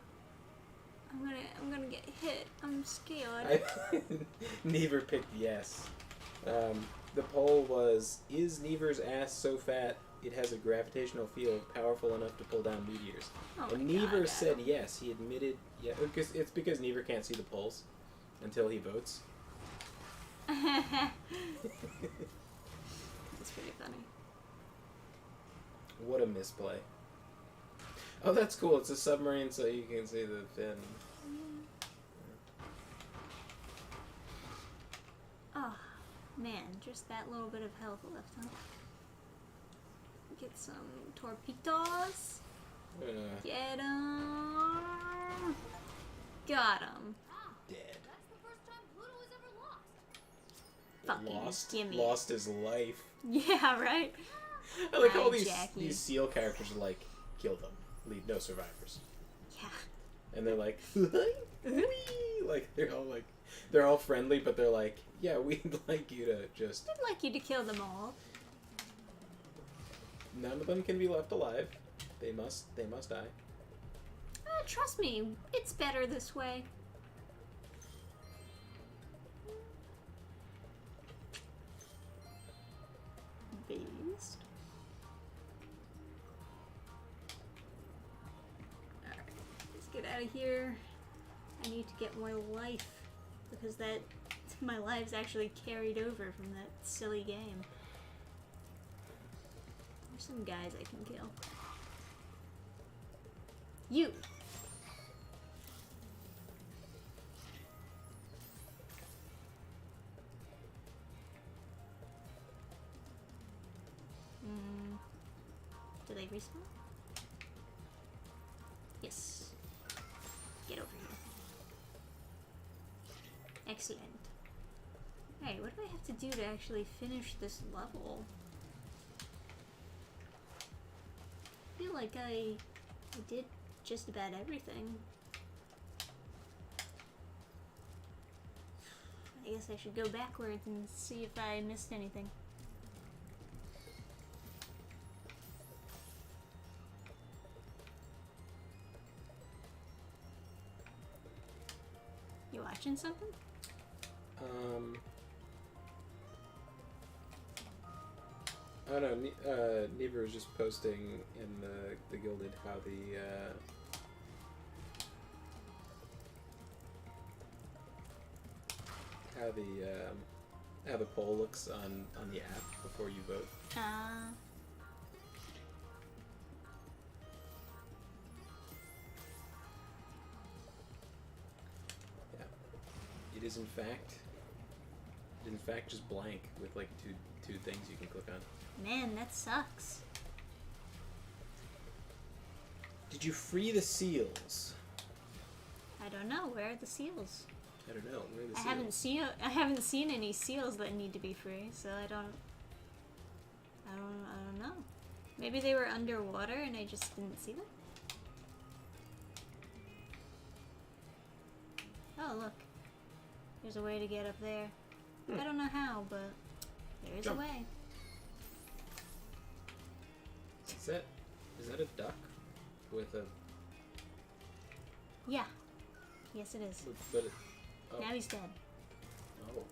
I'm gonna get hit. I'm scared. Never picked yes. The poll was, is Never's ass so fat it has a gravitational field powerful enough to pull down meteors? Oh And my Never God, said Adam. yes. He admitted, yeah, because Never can't see the polls until he votes. That's pretty funny. What a misplay. Oh, that's cool. It's a submarine, so you can see the fin. Oh, man, just that little bit of health left, huh? Get some torpedoes. Get 'em. Got 'em. Dead. That's the first time Pluto has ever lost. Fucking gimme. Lost his life. Yeah, right? I like Hi, all Jackie. these SEAL characters are like, kill them. Leave no survivors. Yeah. And they're like, like they're all friendly, but they're like, yeah, we'd like you to just. I'd like you to kill them all. None of them can be left alive. They must die. Trust me, it's better this way. Beast. Alright, let's get out of here. I need to get more life because my life's actually carried over from that silly game. There's some guys I can kill. You! Do they respawn? Yes. Get over here. Excellent. Hey, what do I have to do to actually finish this level? I feel like I did just about everything. I guess I should go backwards and see if I missed anything. You watching something? Oh no, Neva was just posting in the Gilded how the poll looks on the app before you vote. Yeah, it is in fact just blank with like two things you can click on. Man, that sucks. Did you free the seals? I don't know. Where are the seals? I don't know. Where are the I seals? haven't seen any seals that need to be free, so I don't know. Maybe they were underwater and I just didn't see them. Oh, look. There's a way to get up there. I don't know how, but there is Jump. a way. Is that a duck with a? Yeah. Yes, it is. But it, oh. Now he's dead. Oh.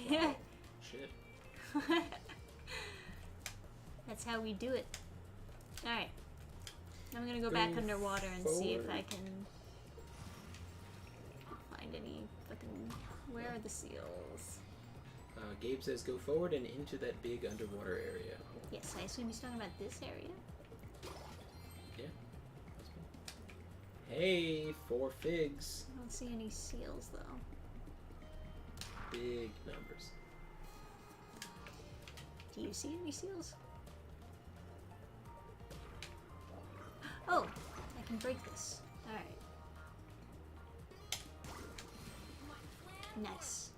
Yeah. Wow. Shit. That's how we do it. Alright. I'm gonna go back underwater and see if I can find any fucking... Where are the seals? Gabe says go forward and into that big underwater area. Yes, I assume he's talking about this area. Yeah. Hey, 4 figs. I don't see any seals though. Big numbers. Do you see any seals? Oh, I can break this. Alright. Nice.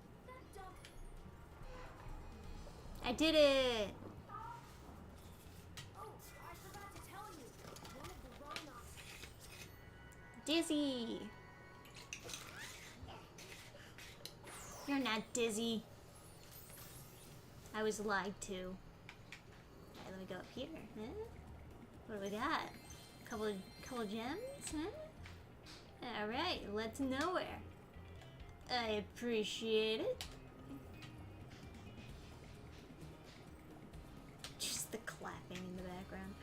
I did it! Oh, I forgot to tell you. One of the rhinos. Dizzy! You're not dizzy. I was lied to. Alright, let me go up here. Huh? What do we got? Couple gems, huh? Alright, let's nowhere. I appreciate it. Just the clapping in the background.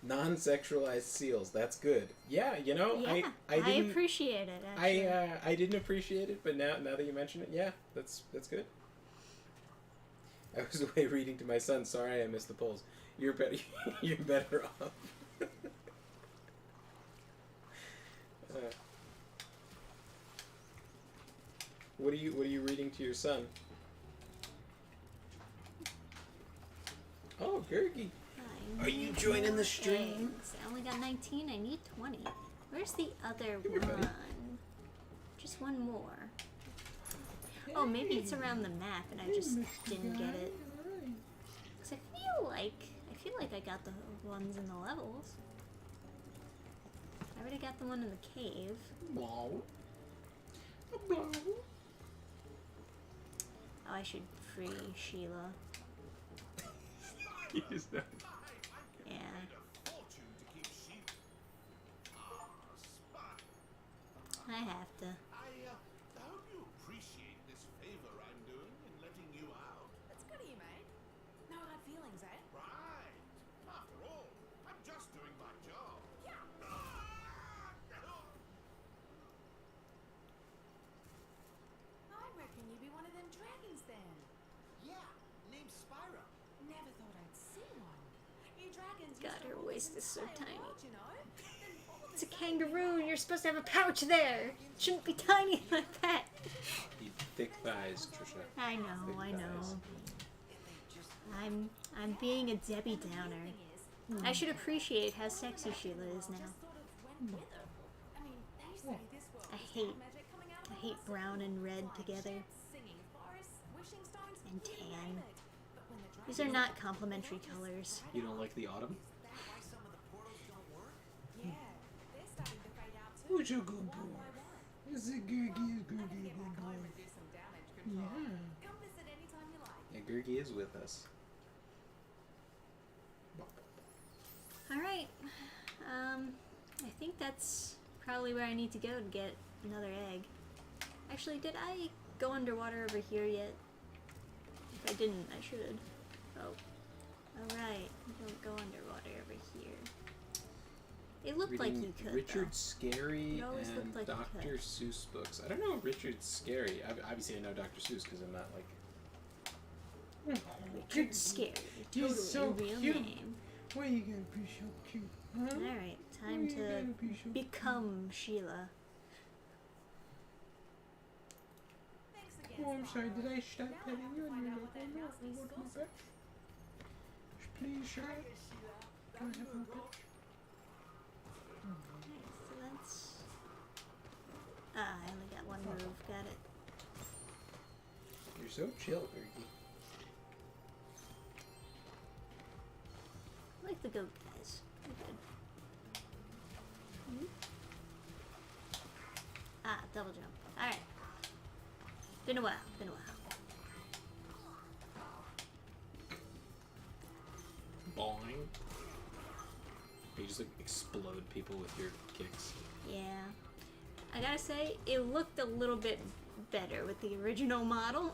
Non-sexualized seals. That's good. Yeah, you know, Yeah, I I didn't appreciate it. Actually. I didn't appreciate it, but now that you mention it, yeah, that's good. I was away reading to my son. Sorry I missed the polls. You're better. You're better off. What are you reading to your son? Oh, Gurgi. Are you joining the stream? Eggs. I only got 19. I need 20. Where's the other Come here, buddy. one? Just one more. Oh, maybe it's around the map and I just didn't get it. 'Cause I feel like I got the ones in the levels. I already got the one in the cave. Wow. Oh, I should free Sheila. He's not- Yeah. I have to. I hope you appreciate this favor I'm doing in letting you out. That's good of you, mate. No hard feelings, eh? Right. After all, I'm just doing my job. Yeah. I reckon you'd be one of them dragons then. Yeah, named Spyro. Never thought I'd see one. You dragons God, used to her rule waist this is so entire tiny. world, you know? Then all of It's a sudden, kangaroo. You're supposed to have a pouch there. Shouldn't be tiny like that. You thick thighs, Trisha. I know. Thick I thighs. know. And they just I'm being a Debbie Downer. thing is, I should appreciate how sexy Sheila is now. just sort of went with her. I mean, they say this world I is hate- got magic coming out of I the hate woodwork. brown and red Like together. sheds, singing forests, wishing stones, And you tan. name it. But when the These are dragons not complementary colors. You don't like the autumn? why some of the portals don't work? Yeah, they're starting to fade out too. Who's your good one boy? by one. Is it Gurgi? Is I can Gurgi get back good home boy? and do some damage control. Yeah. Come visit anytime you like. Yeah, Gurgi is with us. Alright. I think that's probably where I need to go to get another egg. Actually, did I go underwater over here yet? If I didn't, I should. Oh. Alright. Don't go underwater over here. It looked like you could, Richard though. Scary It always and looked like you Dr. could. Seuss books. I don't know Richard Scary. Obviously, I know Dr. Seuss because I'm not like. Richard Scary. Totally He's so a real cute. name. Why you gotta be so cute? Huh? Alright, time to become Sheila. Thanks again. Oh, I'm sorry. Spyro. Did I stop Now I petting have you? to And find you're out like, what that oh no, mouse I needs want to my also- pet. Please, Charlotte. Can I have my pet? Alright, so that's... Ah, I only got one move. Got it. You're so chill, Gurgi. I like the goat guys. They're good. Mhm. Ah, double jump. Alright. Been a while. Been a while. Boing. You just like explode people with your kicks. Yeah. I gotta say, it looked a little bit better with the original model.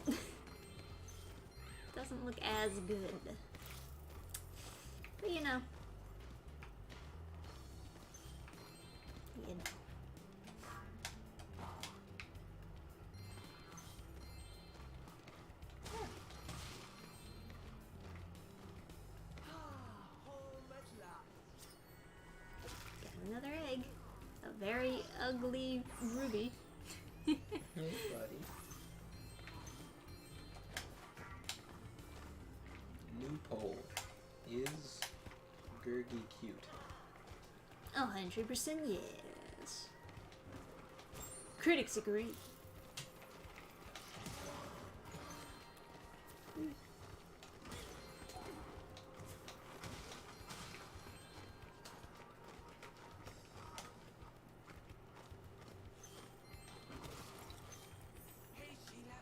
Doesn't look as good. But you know. You know. Home at last. Got another egg. A very ugly ruby. Hey, buddy. New poll. Is Gurgi cute? 100% yes. Critics agree. Hey, Sheila.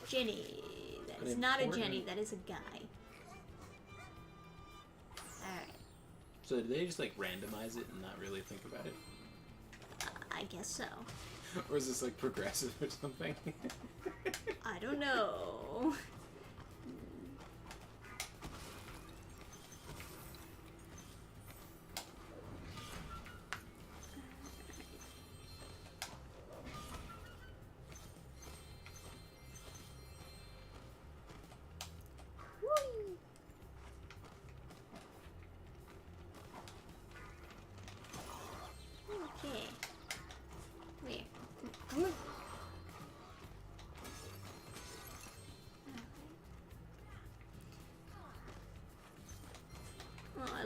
Jenny. That is not a Unimportant. Jenny, that is a guy. Alright. So did they just like randomize it and not really think about it? I guess so. Or is this like progressive or something? I don't know.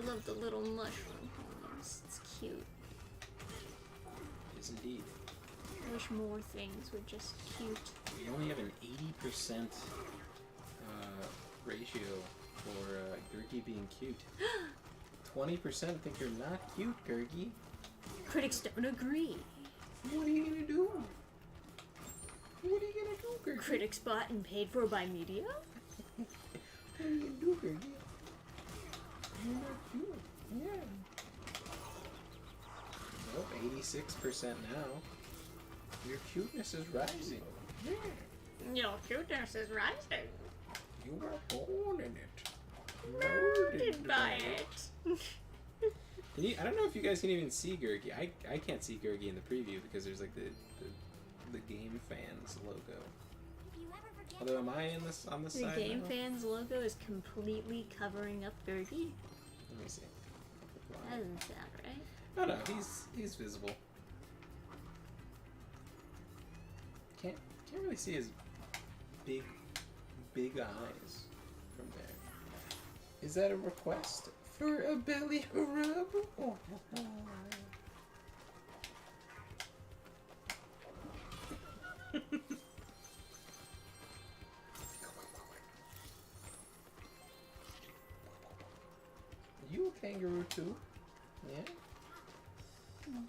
love the little mushroom homes. It's cute. Yes, indeed. I wish more things were just cute. We only have an 80% ratio for Gurgi being cute. 20% think you're not cute, Gurgi. Critics don't agree. What are you gonna do? What are you gonna do, Gurgi? Critics bought and paid for by media? What are you gonna do, Gurgi? You're not cute. Yeah. Nope, 86% now. Your cuteness is rising. Yeah. Your cuteness is rising. You were born in it. Murdered by it. Can you, I don't know if you guys can even see Gurgi. I can't see Gurgi in the preview because there's like the Game Fans logo. If you ever forget Although, am I in this on this The side? Game now? Fans logo is completely covering up Gurgi. Let me see. That doesn't sound right. Oh no, he's visible. Can't really see his big eyes from there. Is that a request for a belly rub? Oh. You a kangaroo too? Yeah. Boy.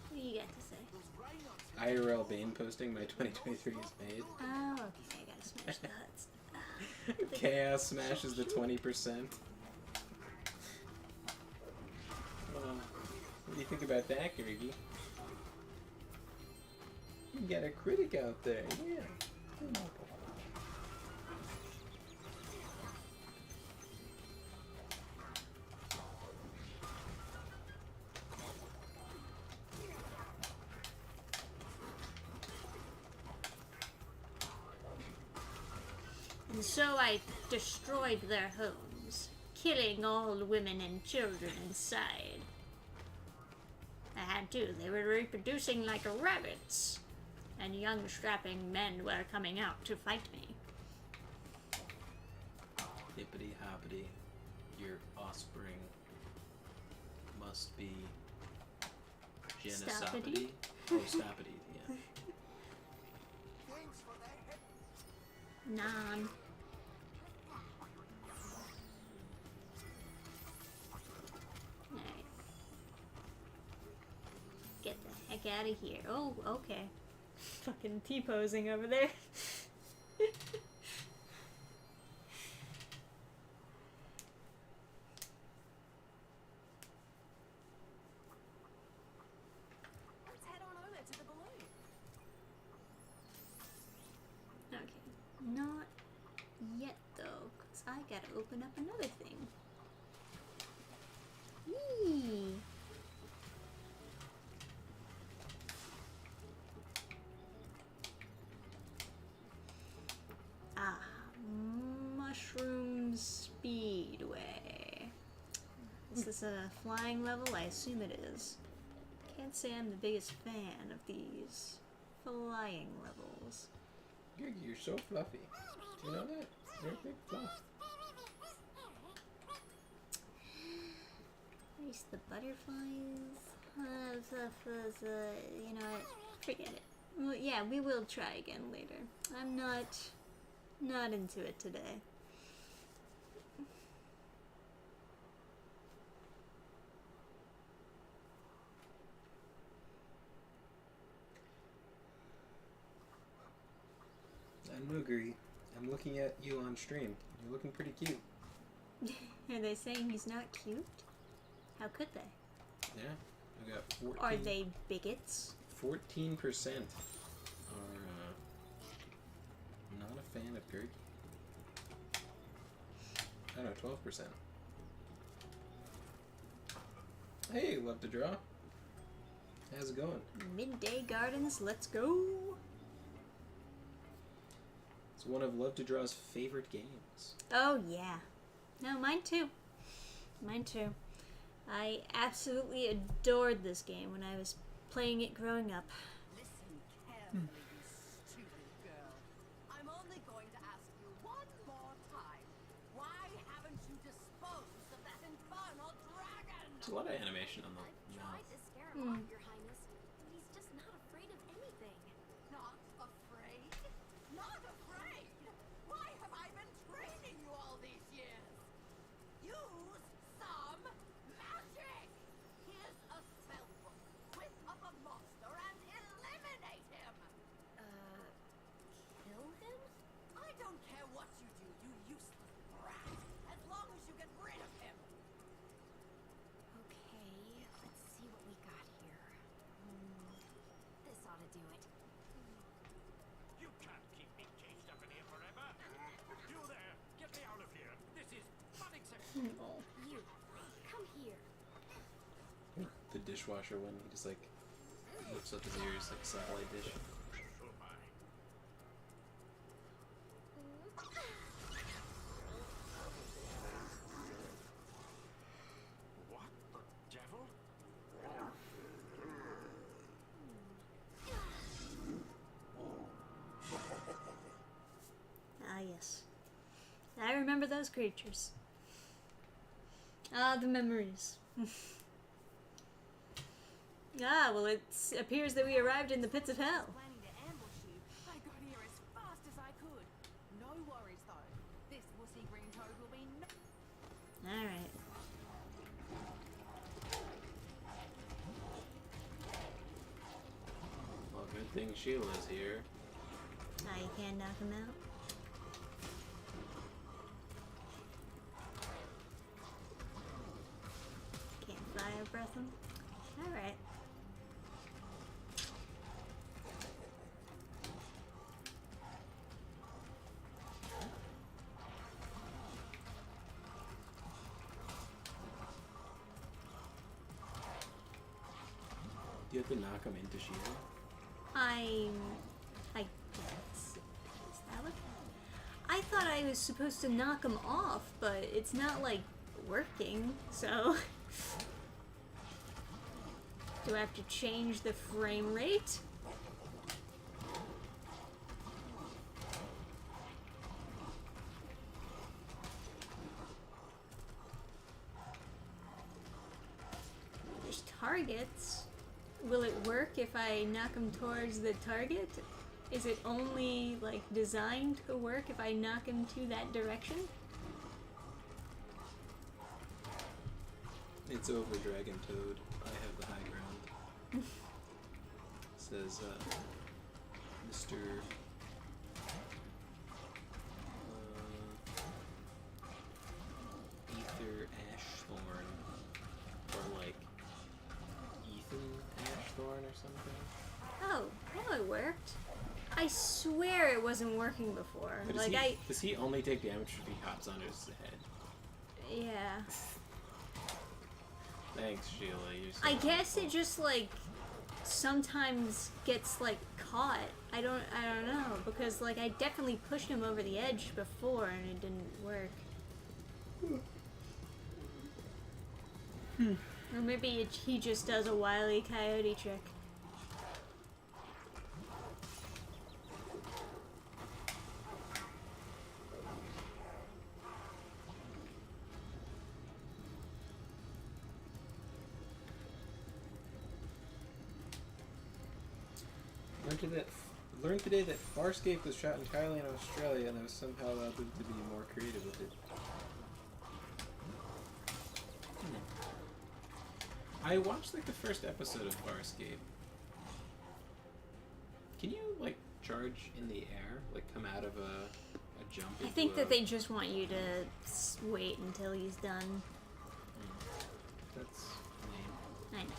What do you got to say? IRL Bane posting my 2023 is made. Oh, okay, I gotta smash the huts. Chaos smashes the 20%. What do you think about that, Gurgi? You got a critic out there, yeah. And so I destroyed their homes, killing all women and children inside. I had to. They were reproducing like rabbits, and young strapping men were coming out to fight me. Hippity hoppity, your offspring must be Stoppity? Oh, stoppity, yeah. Thanks for that. Non. Alright. Get the heck out of here. Oh, okay. Fucking T-posing over there. Let's head on over to the balloon. Okay. Not yet, though, because I gotta open up another thing. Yee! Ah, Mushroom Speedway. Is this a flying level? I assume it is. Can't say I'm the biggest fan of these flying levels. Gurgi, you're so fluffy. Do you know that? You're a big fluff. There's the butterflies. You know what? Forget it. Well, yeah, we will try again later. I'm not into it today. I don't agree. I'm looking at you on stream. You're looking pretty cute. Are they saying he's not cute? How could they? Yeah. I got 14. Are they bigots? 14% are not a fan of Gurgi. I don't know, 12%. Hey, love to draw. How's it going? Midday Gardens, let's go! It's one of Love to Draw's favorite games. Oh, yeah. No, mine too. Mine too. I absolutely adored this game when I was playing it growing up. Listen carefully, you stupid girl. I'm only going There's a lot of animation on the I've mouth. tried to scare him off, Your Highness, but he's just not afraid of anything. Not afraid? Not afraid? Why have I been training you all these years? Use some magic! Here's a spell book. Whip up a monster and eliminate him! Kill him? I don't care what you do, you useless brat, as long as you get rid of him. Okay, let's see what we got here. This ought to do it. You can't keep me caged up in here forever. You there, get me out of here. This is unacceptable. You, come here. The dishwasher one, he just like lifts up his ears like a satellite dish. Oh my. What the devil? Ah, yes. I remember those creatures. Ah, the memories. Ah, well, it appears that we arrived in the pits of hell. Planning to ambush you. I got here as fast as I could. No worries though. This wussy green toad will be no. Alright. Well, good thing Sheila's here. Ah, you can't knock him out. Can't fire breath him. Alright. Do you have to knock him into Sheila? I guess. Is that what? I thought I was supposed to knock him off, but it's not like working, so. Do I have to change the frame rate? There's targets. Will it work if I knock him towards the target? Is it only like designed to work if I knock him to that direction? It's over Dragon Toad. I have the high ground. Says, Mr. Ether Ashthorn. Or like Ethan Ashthorn or something. Oh, well, it worked. I swear it wasn't working before. But Like, does he only take damage if he hops on his head? yeah. Thanks, Sheila. You're so I guess helpful. it just like sometimes gets like caught. I don't know because like I definitely pushed him over the edge before and it didn't work. Or maybe he just does a Wile E. Coyote trick. Learned today that Farscape was shot entirely in Australia and I was somehow allowed them to be more creative with it. I watched like the first episode of Farscape. Can you like charge in the air? Like come out of a jump I into think a... that they just want you to wait until he's done. That's lame. I know.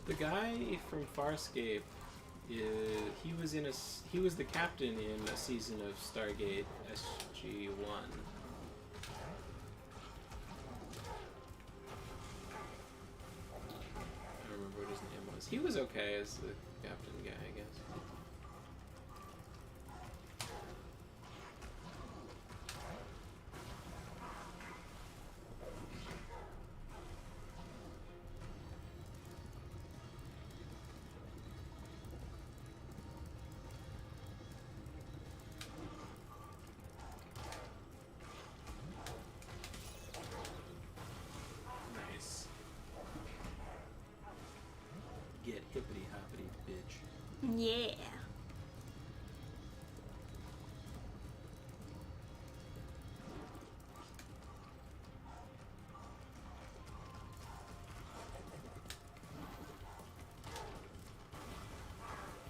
The guy from Farscape, he was the captain in a season of Stargate SG-1. I don't remember what his name was. He was okay as the captain guy, I guess. Yeah.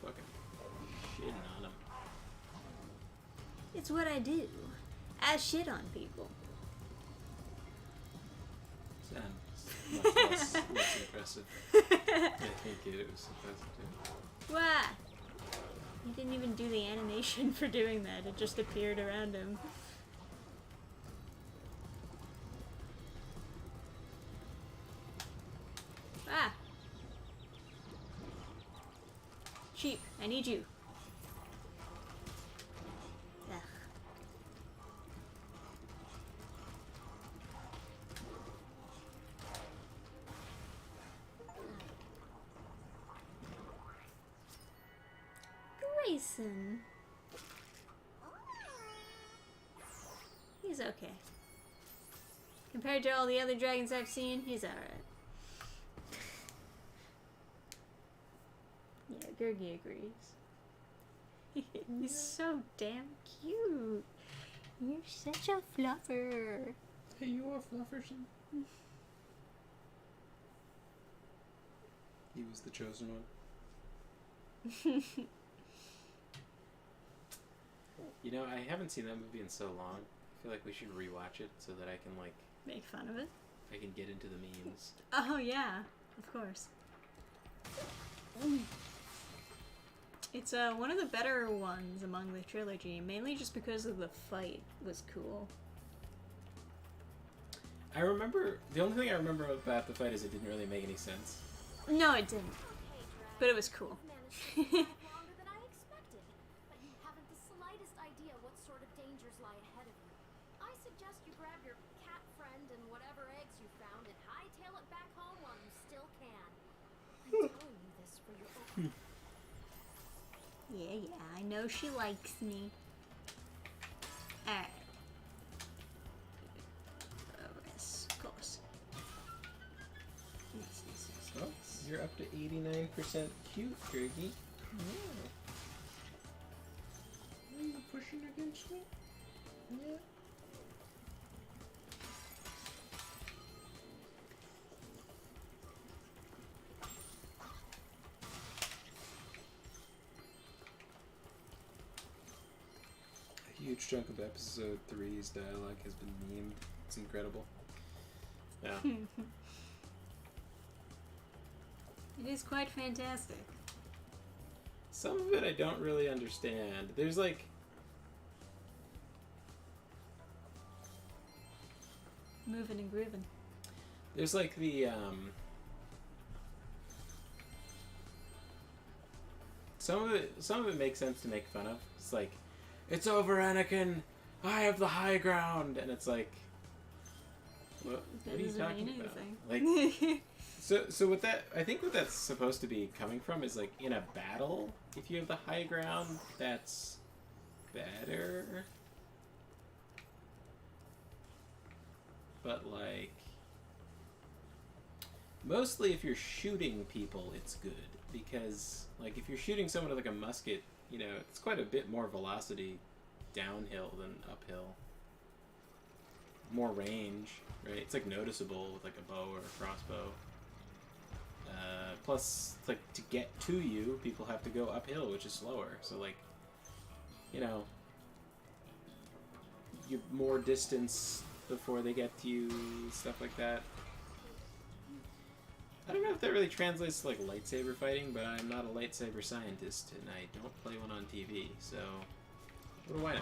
Fucking shitting on him. It's what I do. I shit on people. Sounds much less impressive. I think it was supposed to. Why? He didn't even do the animation for doing that. It just appeared around him. Ah! Sheep, I need you. Ugh. Grayson. He's okay. Compared to all the other dragons I've seen, he's alright. Yeah, Gurgi agrees. He's so damn cute. You're such a fluffer. Hey, you are Flufferson. He was the chosen one. You know, I haven't seen that movie in so long. I feel like we should rewatch it so that I can, like, Make fun of it? I can get into the memes. Oh, yeah, of course. It's one of the better ones among the trilogy, mainly just because of the fight was cool. I remember, the only thing I remember about the fight is it didn't really make any sense. No, it didn't. Okay, But it was cool. You've managed to survive longer than I expected, but you haven't the slightest idea what sort of dangers lie ahead of you. I suggest you grab your cat friend and whatever eggs you found and hightail it back home while you still can. I'm telling you this for your own. Yeah, I know she likes me. Alright. Yes, of course. Yes. Oh, you're up to 89% cute, Gurgi. Yeah. Are you pushing against me? Yeah. A huge chunk of episode 3's dialogue has been memed. It's incredible. Yeah. It is quite fantastic. Some of it I don't really understand. There's like... Moving and grooving. There's like the, Some of it makes sense to make fun of. It's like, it's over, Anakin! I have the high ground! And it's like... What are you talking about? Like... So what that, I think what that's supposed to be coming from is like in a battle, if you have the high ground, that's better. But like, mostly if you're shooting people, it's good because like if you're shooting someone with like a musket, you know, it's quite a bit more velocity downhill than uphill. More range, right? It's like noticeable with like a bow or a crossbow. Plus, like, to get to you, people have to go uphill, which is slower. So, like, you know, you more distance before they get to you, stuff like that. I don't know if that really translates to, like, lightsaber fighting, but I'm not a lightsaber scientist, and I don't play one on TV, so what do I know?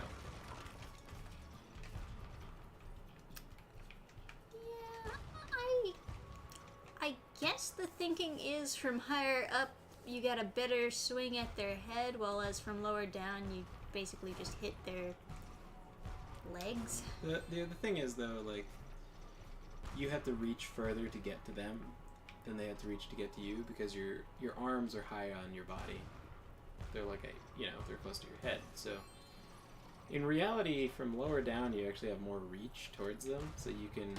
I guess the thinking is from higher up you get a better swing at their head, while as from lower down you basically just hit their legs. The thing is though, like, you have to reach further to get to them than they have to reach to get to you because your arms are high on your body. They're like they're close to your head. So in reality, from lower down you actually have more reach towards them, so you can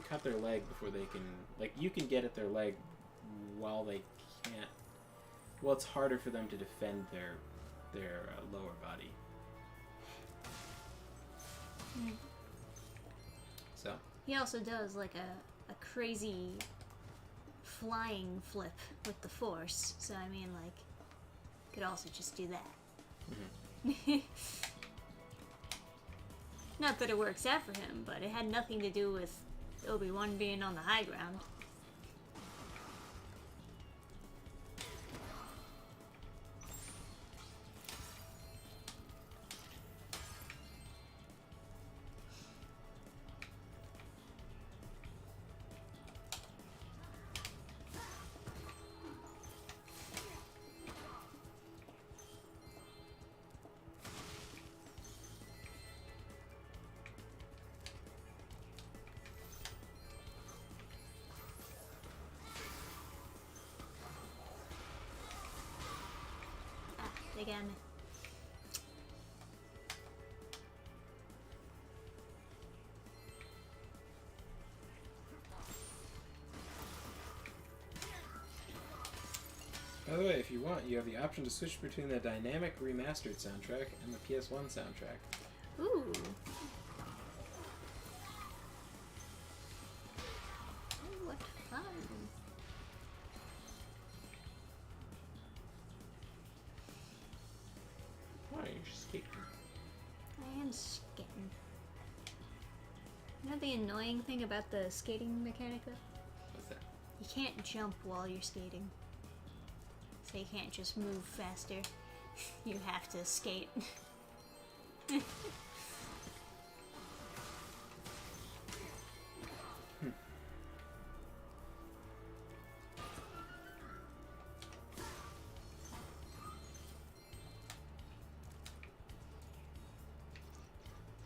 cut their leg before they can, like, you can get at their leg while well, it's harder for them to defend their lower body. So He also does like a crazy flying flip with the force. So I mean, like, could also just do that. Not that it works out for him, but it had nothing to do with Obi-Wan being on the high ground. They got me. by the way, if you want, you have the option to switch between the dynamic remastered soundtrack and the PS1 soundtrack. Ooh. Oh, what fun. Why are you skating? I am skating. You know the annoying thing about the skating mechanic though? What's that? You can't jump while you're skating. So you can't just move faster. You have to skate.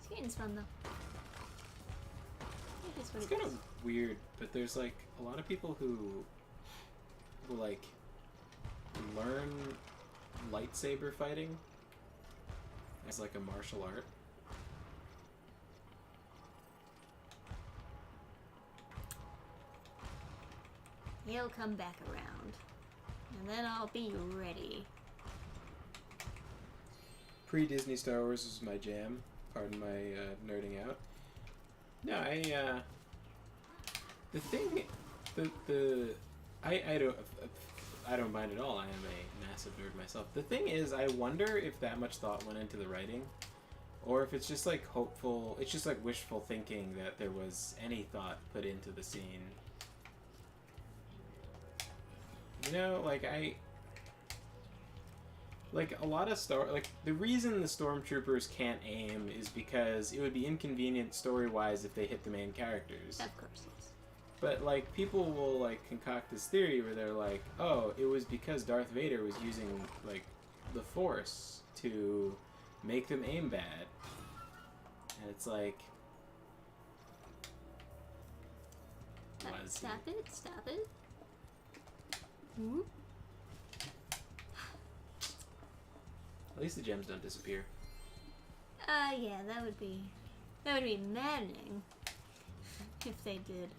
Skating's fun though. It is what It's it kind is. of weird, but there's like a lot of people who like learn lightsaber fighting as like a martial art. He'll come back around. And then I'll be ready. Pre-Disney Star Wars was my jam. Pardon my nerding out. No, the thing, I don't mind at all. I am a massive nerd myself. The thing is, I wonder if that much thought went into the writing, or if it's just like hopeful. It's just like wishful thinking that there was any thought put into the scene. You know, like a lot of the reason the stormtroopers can't aim is because it would be inconvenient story-wise if they hit the main characters. Of course, yes. But like people will like concoct this theory where they're like, oh, it was because Darth Vader was using like the Force to make them aim bad. And it's like, was Stop it, stop it. Whoop. At least the gems don't disappear. Yeah, that would be maddening if they did.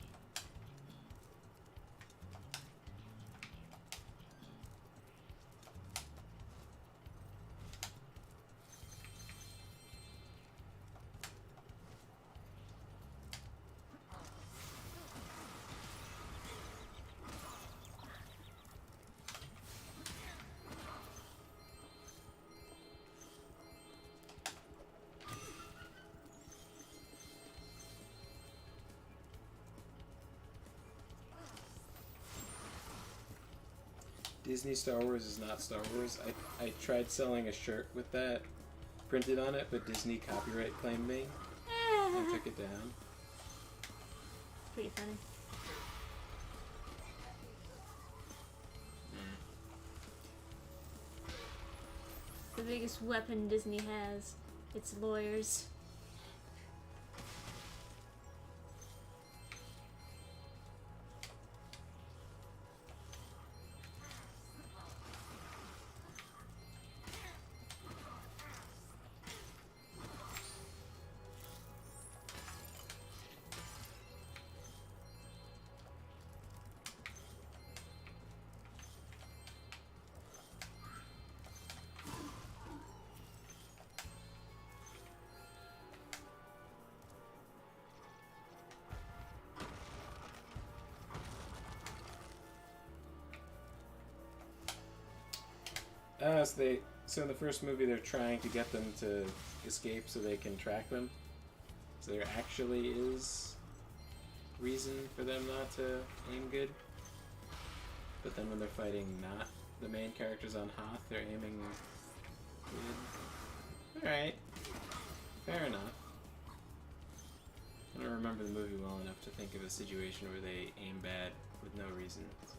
Disney Star Wars is not Star Wars. I tried selling a shirt with that printed on it, but Disney copyright claimed me and took it down. Pretty funny. The biggest weapon Disney has, its lawyers. So in the first movie, they're trying to get them to escape so they can track them. So there actually is reason for them not to aim good. But then when they're fighting not the main characters on Hoth, they're aiming good. Alright. Fair enough. I don't remember the movie well enough to think of a situation where they aim bad with no reason, so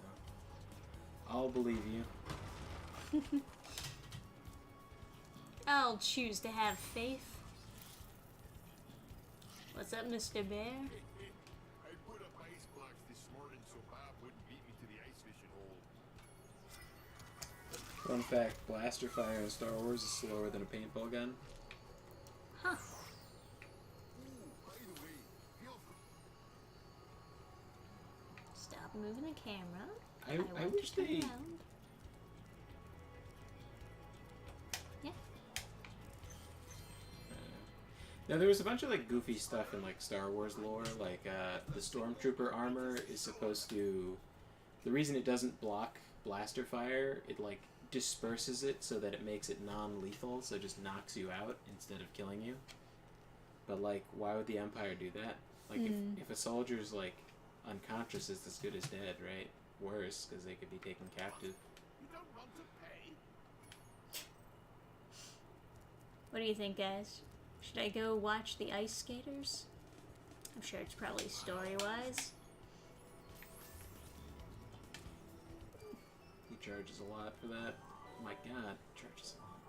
I'll believe you. I'll choose to have faith. What's up, Mr. Bear? I put up ice blocks this morning so Bob wouldn't beat me to the ice fishing hole. Fun fact, blaster fire in Star Wars is slower than a paintball gun. Huh. Ooh, by the way, feel free. Stop moving the camera. I want wish to turn they... around. Yeah. Now there was a bunch of like goofy stuff in like Star Wars lore, like the Stormtrooper armor is supposed to... The reason it doesn't block blaster fire, it like disperses it so that it makes it non-lethal, so it just knocks you out instead of killing you. But like, why would the Empire do that? Like if a soldier's like unconscious, it's as good as dead, right? Worse, because they could be taken captive. You don't want to pay? What do you think, guys? Should I go watch the Ice Skaters? I'm sure it's probably story-wise. He charges a lot for that. Oh my god, charges a lot.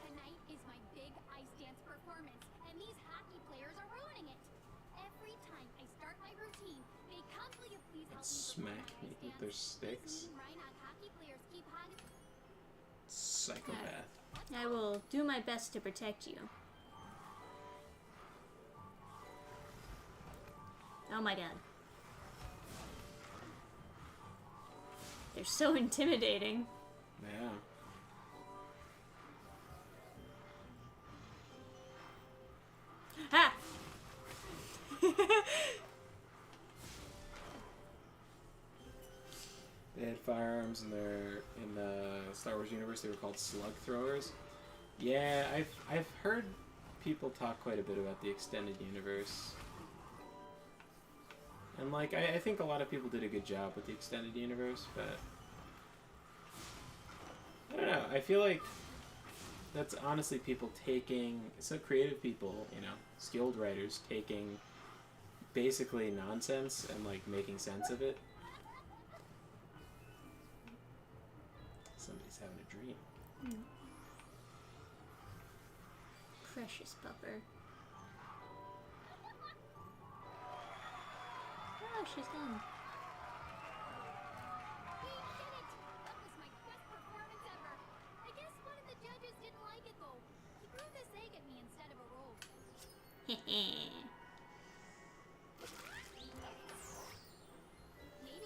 Tonight is my big ice dance performance, and these hockey players are ruining it. Every time I start my routine, they come, will you please help me Smack me perform my with ice their dance? sticks. These mean Reinhardt hockey players keep hugging. Psychopath. I will do my best to protect you. Oh my god. They're so intimidating. Yeah. Ha! They had firearms in the Star Wars universe. They were called slug throwers. Yeah, I've heard people talk quite a bit about the extended universe, and like I think a lot of people did a good job with the extended universe, but I don't know. I feel like that's honestly people taking creative people, you know, skilled writers taking basically nonsense and like making sense of it. Somebody's having a dream. Precious pupper. Oh, she's done. We did it! That was my best performance ever. I guess one of the judges didn't like it though. He threw this egg at me instead of a roll. Maybe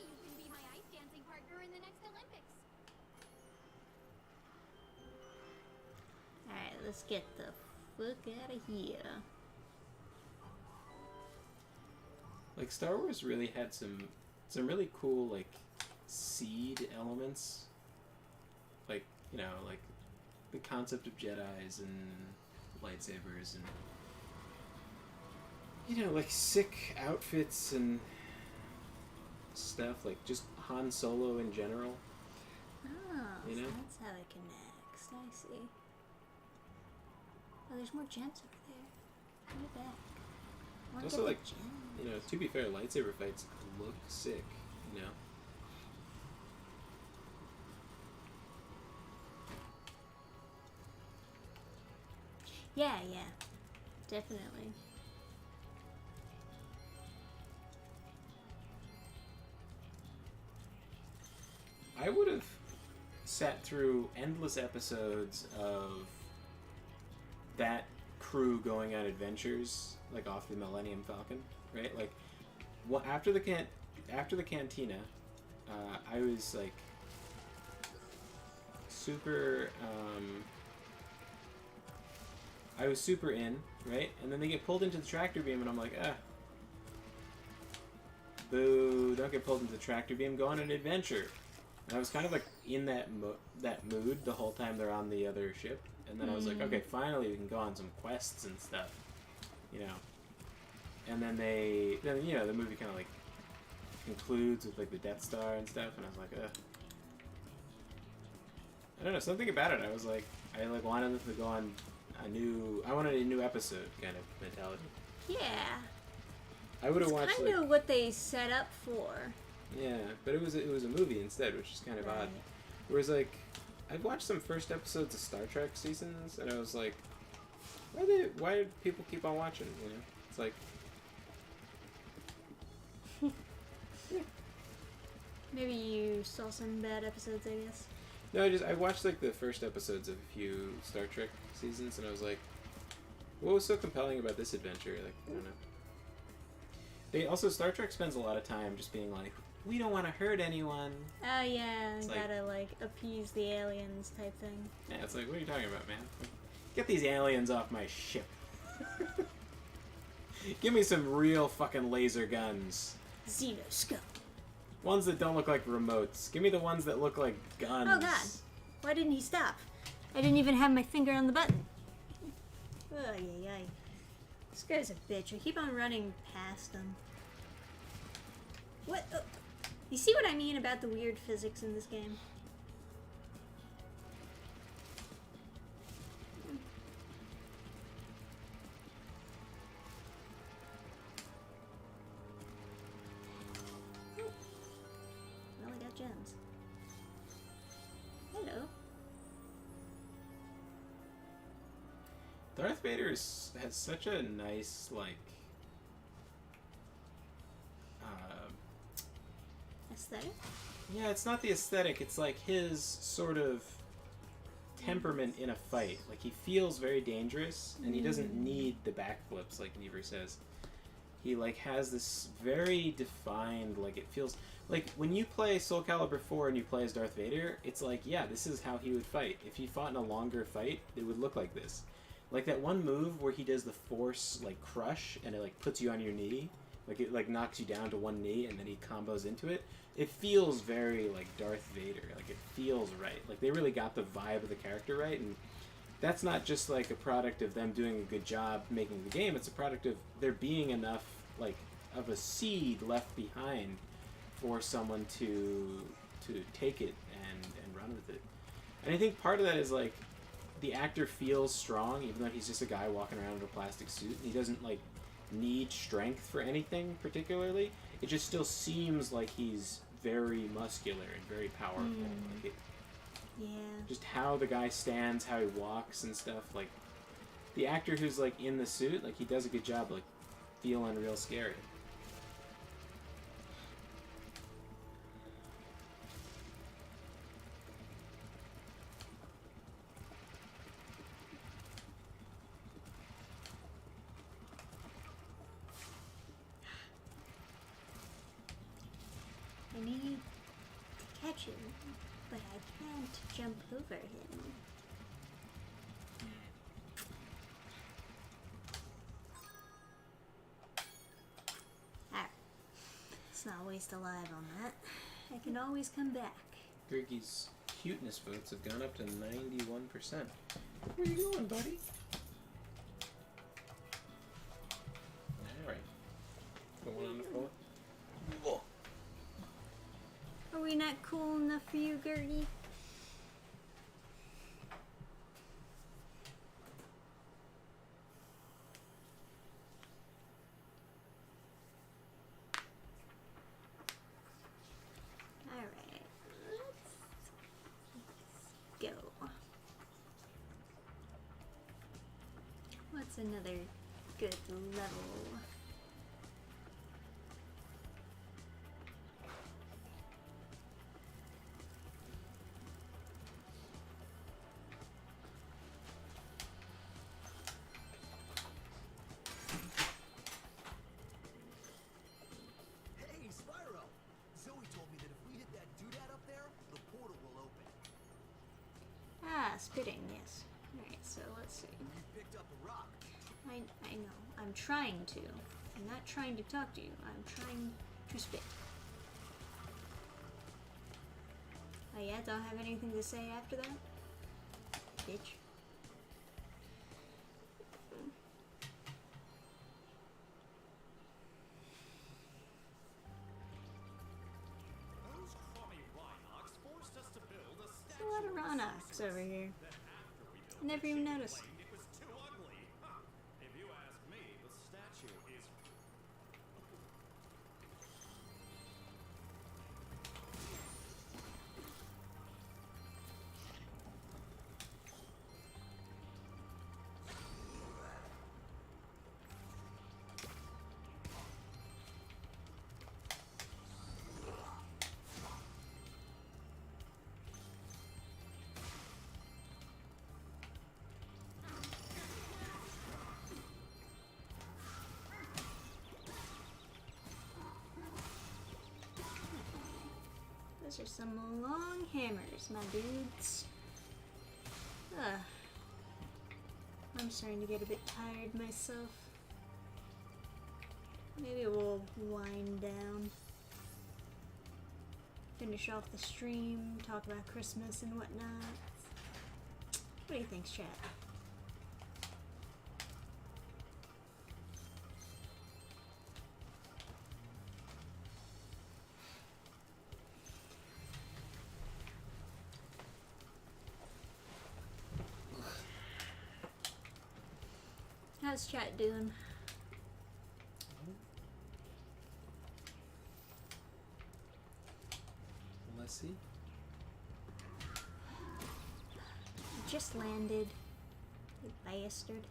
you can be my ice dancing partner in the next Olympics. Alright, let's get the fuck out of here. Like Star Wars really had some really cool like seed elements, like, you know, like the concept of Jedis and lightsabers and, you know, like sick outfits and stuff, like just Han Solo in general. Oh, You so know? that's how it connects. I see. Oh, there's more gems over there. Come back. I wanna Also, get the like, gem. you know, to be fair, lightsaber fights look sick, you know. Yeah, definitely. I would have sat through endless episodes of that crew going on adventures, like off the Millennium Falcon, right? Like, after the cantina, I was like super. I was super in, right? And then they get pulled into the tractor beam, and I'm like, boo! Don't get pulled into the tractor beam. Go on an adventure. And I was kind of like in that mood the whole time they're on the other ship. And then I was like, okay, finally we can go on some quests and stuff, you know. And then you know, the movie kind of like concludes with like the Death Star and stuff, and I was like, ugh. I don't know, something about it. I was like, I like wanted them to go on I wanted a new episode kind of mentality. Yeah. I would have watched kind of what they set up for. Yeah, but it was a movie instead, which is kind of odd. Whereas like, I've watched some first episodes of Star Trek seasons, and I was like, why do people keep on watching? You know, it's like. Maybe you saw some bad episodes, I guess. No, I watched like the first episodes of a few Star Trek seasons, and I was like, what was so compelling about this adventure? Like, I don't know. Star Trek spends a lot of time just being like, we don't want to hurt anyone. Oh yeah, It's gotta like appease the aliens type thing. Yeah, it's like, what are you talking about, man? Get these aliens off my ship. Give me some real fucking laser guns. Xenoscope. Ones that don't look like remotes. Give me the ones that look like guns. Oh god. Why didn't he stop? I didn't even have my finger on the button. Oh, yeah. This guy's a bitch. I keep on running past him. What? You see what I mean about the weird physics in this game? Well, I got gems. Hello. Darth Vader has such a nice, like, Aesthetic? yeah, it's not the aesthetic, it's like his sort of temperament in a fight. Like, he feels very dangerous, and he doesn't need the backflips, like Never says. He, like, has this very defined, like, it feels... Like, when you play Soul Calibur 4 and you play as Darth Vader, it's like, yeah, this is how he would fight. If he fought in a longer fight, it would look like this. Like, that one move where he does the Force, like, crush, and it, like, puts you on your knee. Like, it, like, knocks you down to one knee, and then he combos into it. It feels very, like, Darth Vader. Like, it feels right. Like, they really got the vibe of the character right, and that's not just, like, a product of them doing a good job making the game. It's a product of there being enough, like, of a seed left behind for someone to take it and run with it. And I think part of that is, like, the actor feels strong, even though he's just a guy walking around in a plastic suit. He doesn't, like, need strength for anything particularly. It just still seems like he's very muscular and very powerful. Like Yeah. just how the guy stands, how he walks and stuff. Like, the actor who's, like, in the suit, like, he does a good job, like, feeling real scary. I need to catch him, but I can't jump over him. Alright. Let's not waste a live on that. I can always come back. Griggy's cuteness votes have gone up to 91%. Where you going, buddy? Alright. Put one on the floor. Whoa. Are we not cool enough for you, Gertie? Alright, let's go. What's another good level? Hey, Spyro! Zoe told me that if we hit that doodad up there, the portal will open. Ah, spitting, yes. Alright, so let's see. You picked up a rock. I know. I'm trying to. I'm not trying to talk to you. I'm trying to spit. Oh yeah, don't have anything to say after that? Bitch. Those crummy Rhinox forced us to build a There's statue a lot of of the Ronox over sorceress. here. Then after we built I never it, even she noticed. claimed it was too ugly. If you ask me, the statue is Those are some long hammers, my dudes. Ugh. I'm starting to get a bit tired myself. Maybe we'll wind down. Finish off the stream, talk about Christmas and whatnot. What do you think, chat? How's chat doing? Let's see. Just landed. You bastard.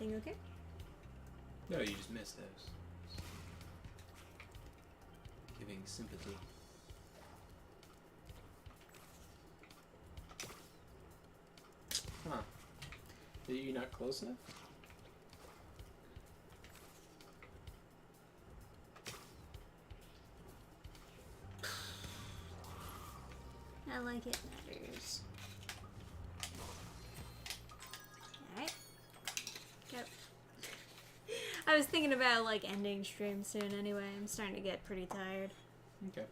Everything okay? No, you just missed those. Giving sympathy. Huh. Are you not close enough? I like it matters. Alright. Yep. I was thinking about like ending stream soon anyway. I'm starting to get pretty tired. Okay.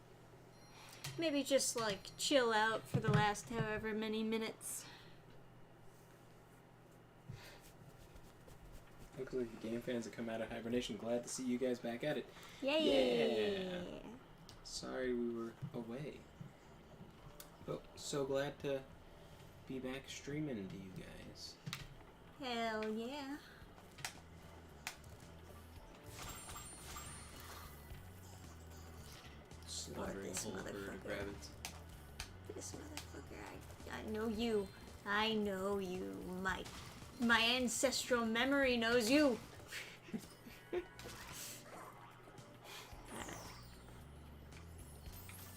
Maybe just like chill out for the last however many minutes. Looks like the game fans have come out of hibernation. Glad to see you guys back at it. Yay! Yeah. Sorry we were away. But so glad to be back streaming to you guys. Hell yeah. Slaughtering this a whole herd of motherfucker. rabbits. This motherfucker, I know you. I know you. My ancestral memory knows you.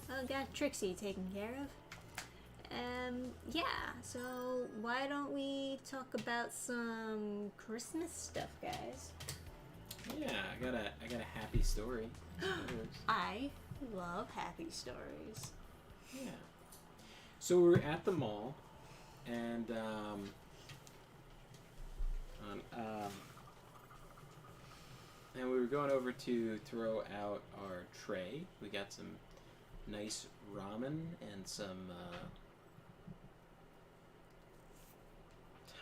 Oh, got Trixie taken care of. Yeah, so why don't we talk about some Christmas stuff, guys? Yeah, I got a happy story. I love happy stories. Yeah. So we were at the mall, and and we were going over to throw out our tray. We got some nice ramen and some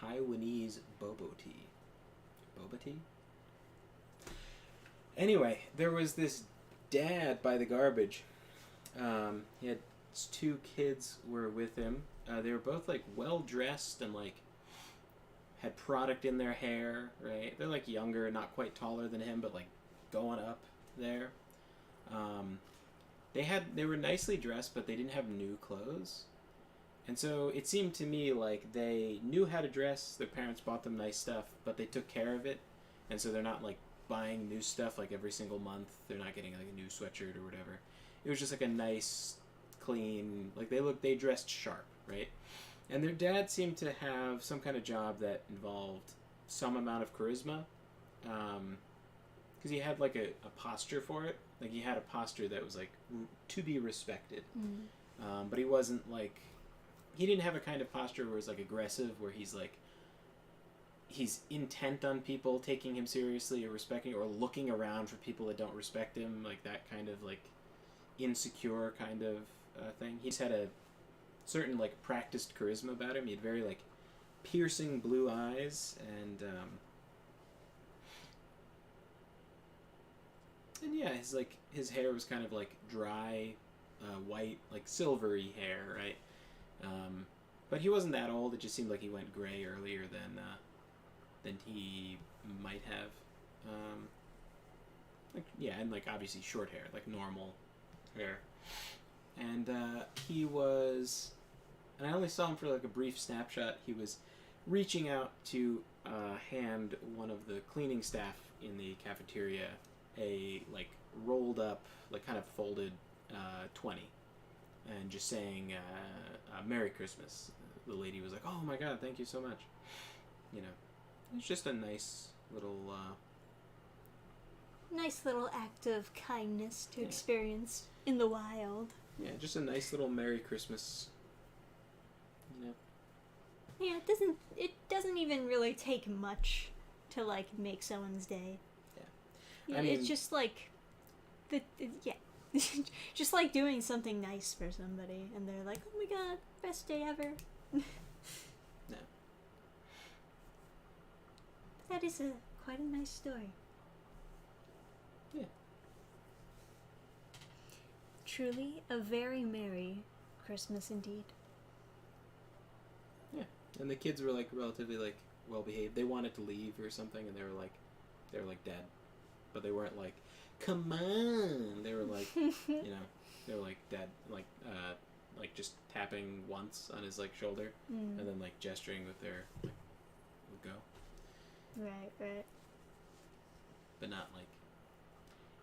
Taiwanese boba tea. Boba tea? Anyway, there was this dad by the garbage. He had two kids were with him. They were both like well dressed and like had product in their hair, right? They're like younger, not quite taller than him, but like going up there. They were nicely dressed, but they didn't have new clothes. And so it seemed to me like they knew how to dress. Their parents bought them nice stuff, but they took care of it. And so they're not like buying new stuff like every single month. They're not getting like a new sweatshirt or whatever. It was just like a nice, clean, like they dressed sharp, right? And their dad seemed to have some kind of job that involved some amount of charisma. Because he had like a posture for it. Like he had a posture that was like to be respected. But he wasn't like, he didn't have a kind of posture where it's like aggressive, where he's like, he's intent on people taking him seriously or respecting, or looking around for people that don't respect him, like that kind of like insecure kind of thing. He's had a certain like practiced charisma about him. He had very like piercing blue eyes, and yeah, his hair was kind of like dry, white, like silvery hair, right? But he wasn't that old. It just seemed like he went gray earlier than he might have. And like obviously short hair, like normal hair. And he was, and I only saw him for like a brief snapshot. He was reaching out to hand one of the cleaning staff in the cafeteria a like rolled up, like kind of folded 20, and just saying Merry Christmas. The lady was like, "Oh my God, thank you so much." You know, it's just a nice little act of kindness to experience in the wild. Yeah, just a nice little Merry Christmas. You know. Yeah, it doesn't even really take much to like make someone's day. I mean, it's just like just like doing something nice for somebody, and they're like, "Oh my God, best day ever." No. That is quite a nice story. Yeah. Truly a very merry Christmas indeed. Yeah, and the kids were like relatively like well behaved. They wanted to leave or something, and they were like dead, but they weren't like, "Come on." They were like, you know, they were like dead, like just tapping once on his like shoulder, and then like gesturing with their like would go. Right. But not like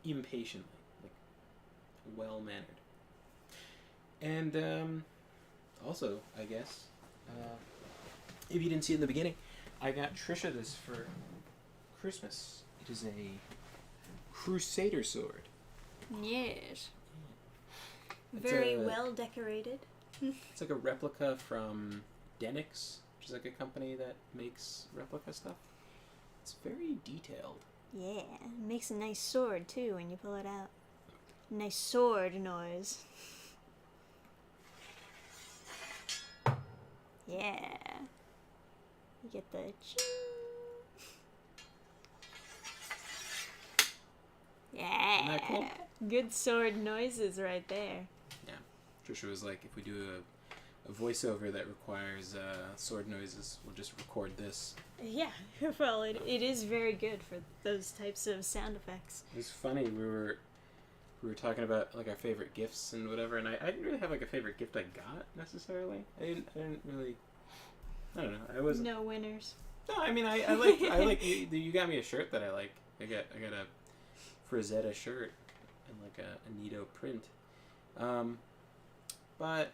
impatiently, like well mannered. And also, I guess, if you didn't see it in the beginning, I got Trisha this for Christmas. It is a Crusader sword. Yes. It's Very well decorated. It's like a replica from Denix, which is like a company that makes replica stuff. It's very detailed. Yeah, it makes a nice sword too when you pull it out. Nice sword noise. Yeah. You get the ching. Yeah. Isn't that cool? Good sword noises right there. Yeah. Trisha was like, if we do a voiceover that requires sword noises, we'll just record this. Yeah, well, it is very good for those types of sound effects. It was funny. We were talking about like our favorite gifts and whatever, and I didn't really have like a favorite gift I got necessarily. I didn't really. I don't know. I wasn't. No winners. No, I mean I like you got me a shirt that I like. I got a Frazetta shirt and like a Nito print. But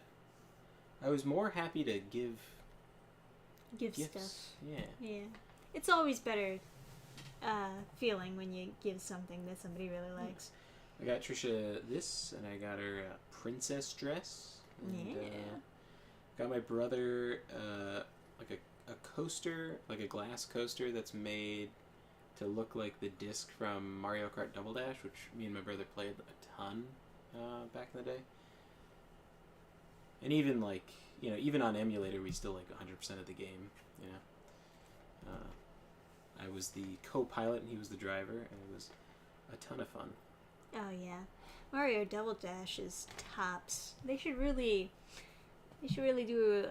I was more happy to give Gifts. stuff. Yeah. It's always better feeling when you give something that somebody really likes. I got Trisha this, and I got her a princess dress. And, got my brother like a coaster, like a glass coaster that's made to look like the disc from Mario Kart Double Dash, which me and my brother played a ton back in the day. And even like, you know, even on emulator, we still like 100% of the game, you know. I was the co-pilot and he was the driver, and it was a ton of fun. Oh yeah, Mario Double Dash is tops. They should really do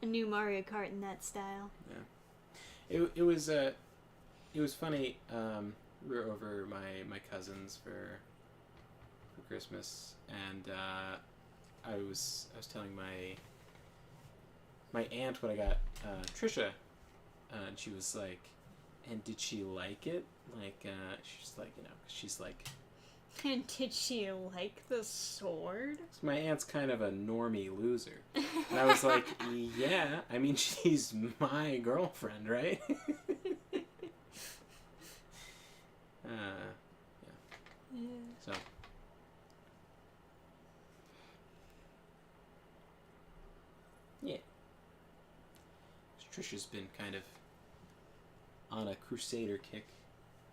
a new Mario Kart in that style. Yeah, it was funny. We were over my cousin's for Christmas, and I was telling my aunt when I got Trisha, and she was like, and did she like it? Like, she's like, you know, she's like. And did she like the sword? My aunt's kind of a normie loser. And I was like, yeah, I mean, she's my girlfriend, right? Yeah. So. Yeah. Trisha's been kind of on a Crusader kick.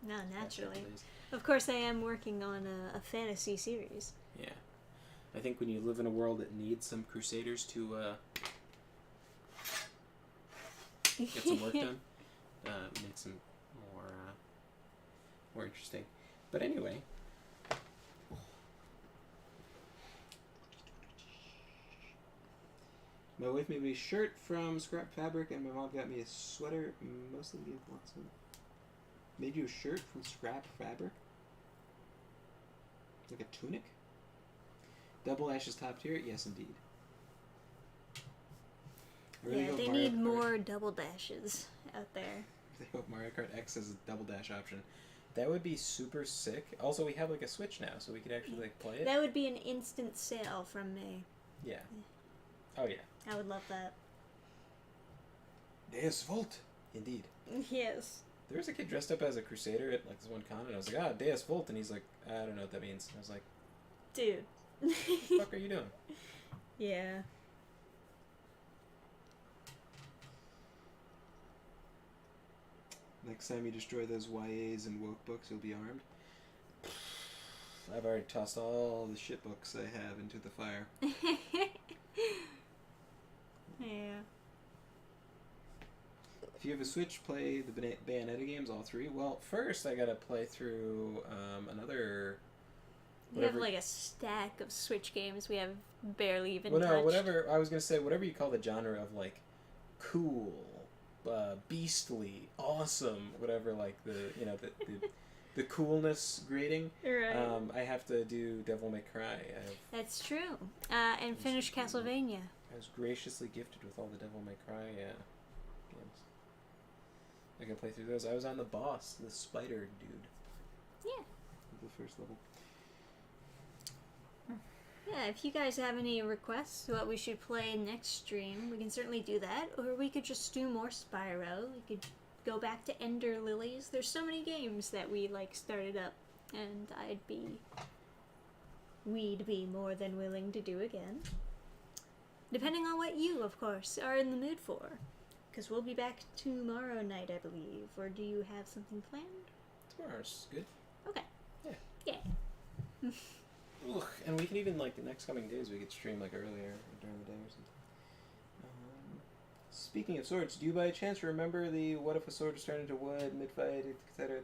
No, naturally. Past couple days. Of course, I am working on a fantasy series. Yeah. I think when you live in a world that needs some Crusaders to get some work done, makes them more interesting. But anyway. My wife made me a shirt from scrap fabric, and my mom got me a sweater. Mostly gave lots of. Made you a shirt from scrap fabric? Like a tunic? Double Ash's top tier? Yes, indeed. I really Yeah, hope they Mario need Kart- more double dashes out there. I hope Mario Kart X has a double dash option. That would be super sick. Also, we have like a Switch now, so we could actually like play it. That would be an instant sale from me. Yeah. Oh yeah. I would love that. Deus Volt. Indeed. Yes. There was a kid dressed up as a Crusader at like this one con, and I was like, Deus Volt, and he's like, I don't know what that means. And I was like, Dude. what the fuck are you doing? Yeah. Next time you destroy those YAs and woke books, you'll be armed. I've already tossed all the shit books I have into the fire. Yeah. If you have a Switch, play the Bayonetta games, all three. Well, first I gotta play through another. We have like a stack of Switch games we have barely even Well, no, touched. whatever. I was gonna say whatever you call the genre of like cool, beastly, awesome, whatever. Like the coolness grading. Right. I have to do Devil May Cry. That's true. And finish Castlevania. I was graciously gifted with all the Devil May Cry games. I can play through those. I was on the boss, the spider dude. Yeah. The first level. Yeah, if you guys have any requests what we should play next stream, we can certainly do that. Or we could just do more Spyro. We could go back to Ender Lilies. There's so many games that we like started up, and we'd be more than willing to do again. Depending on what you, of course, are in the mood for. Because we'll be back tomorrow night, I believe. Or do you have something planned? Tomorrow's good. Okay. Yeah. Yeah. Ugh, and we can even, like, the next coming days, we could stream, like, earlier during the day or something. Speaking of swords, do you by chance remember the what if a sword was turned into wood, mid-fight, etc.?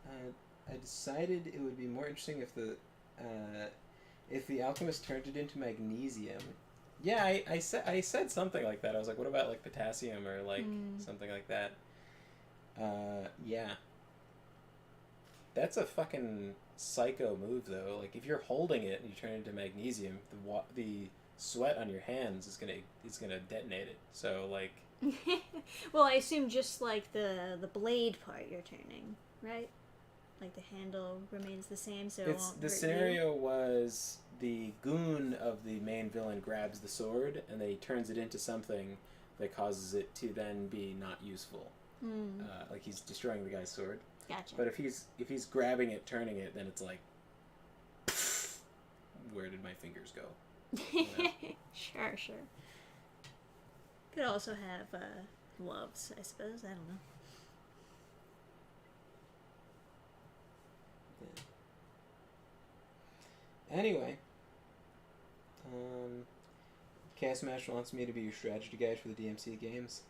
I decided it would be more interesting if the alchemist turned it into magnesium. Yeah, I said something like that. I was like, what about, like, potassium or, like, something like that? Yeah. That's a fucking psycho move, though. Like, if you're holding it and you turn it into magnesium, the sweat on your hands is gonna detonate it. So, like... Well, I assume just, like, the blade part you're turning, right? Like, the handle remains the same, so it won't The hurt scenario was the goon of the main villain grabs the sword, and then he turns it into something that causes it to then be not useful. Like, he's destroying the guy's sword. Gotcha. But if he's grabbing it, turning it, then it's like, where did my fingers go? You know? Sure. Could also have gloves, I suppose. I don't know. Yeah. Anyway, Castmash wants me to be your strategy guide for the DMC games.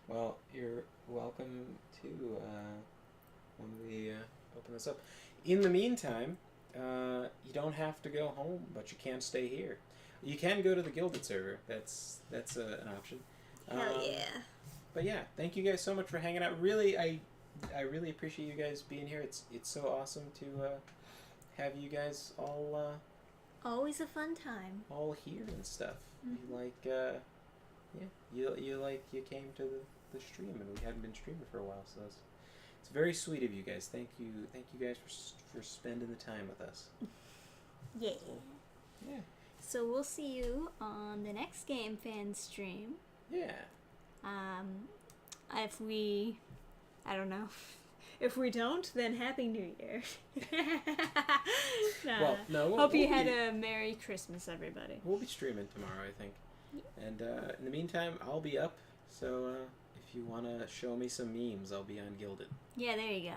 Well, you're welcome to when we open this up. In the meantime, you don't have to go home, but you can stay here. You can go to the Gilded server. That's an option. Hell yeah. But yeah, thank you guys so much for hanging out. Really, I really appreciate you guys being here. It's so awesome to have you guys Always a fun time. all here and stuff. Mm-hmm. You like, you came to the stream, and we hadn't been streaming for a while, so it's very sweet of you guys. Thank you guys for spending the time with us. Yeah. Yeah. So we'll see you on the next Game Fan stream. Yeah. I don't know. If we don't, then Happy New Year. Nah. Well, no. Hope you had a Merry Christmas, everybody. We'll be streaming tomorrow, I think. And in the meantime, I'll be up. So if you want to show me some memes, I'll be on Gilded. Yeah, there you go.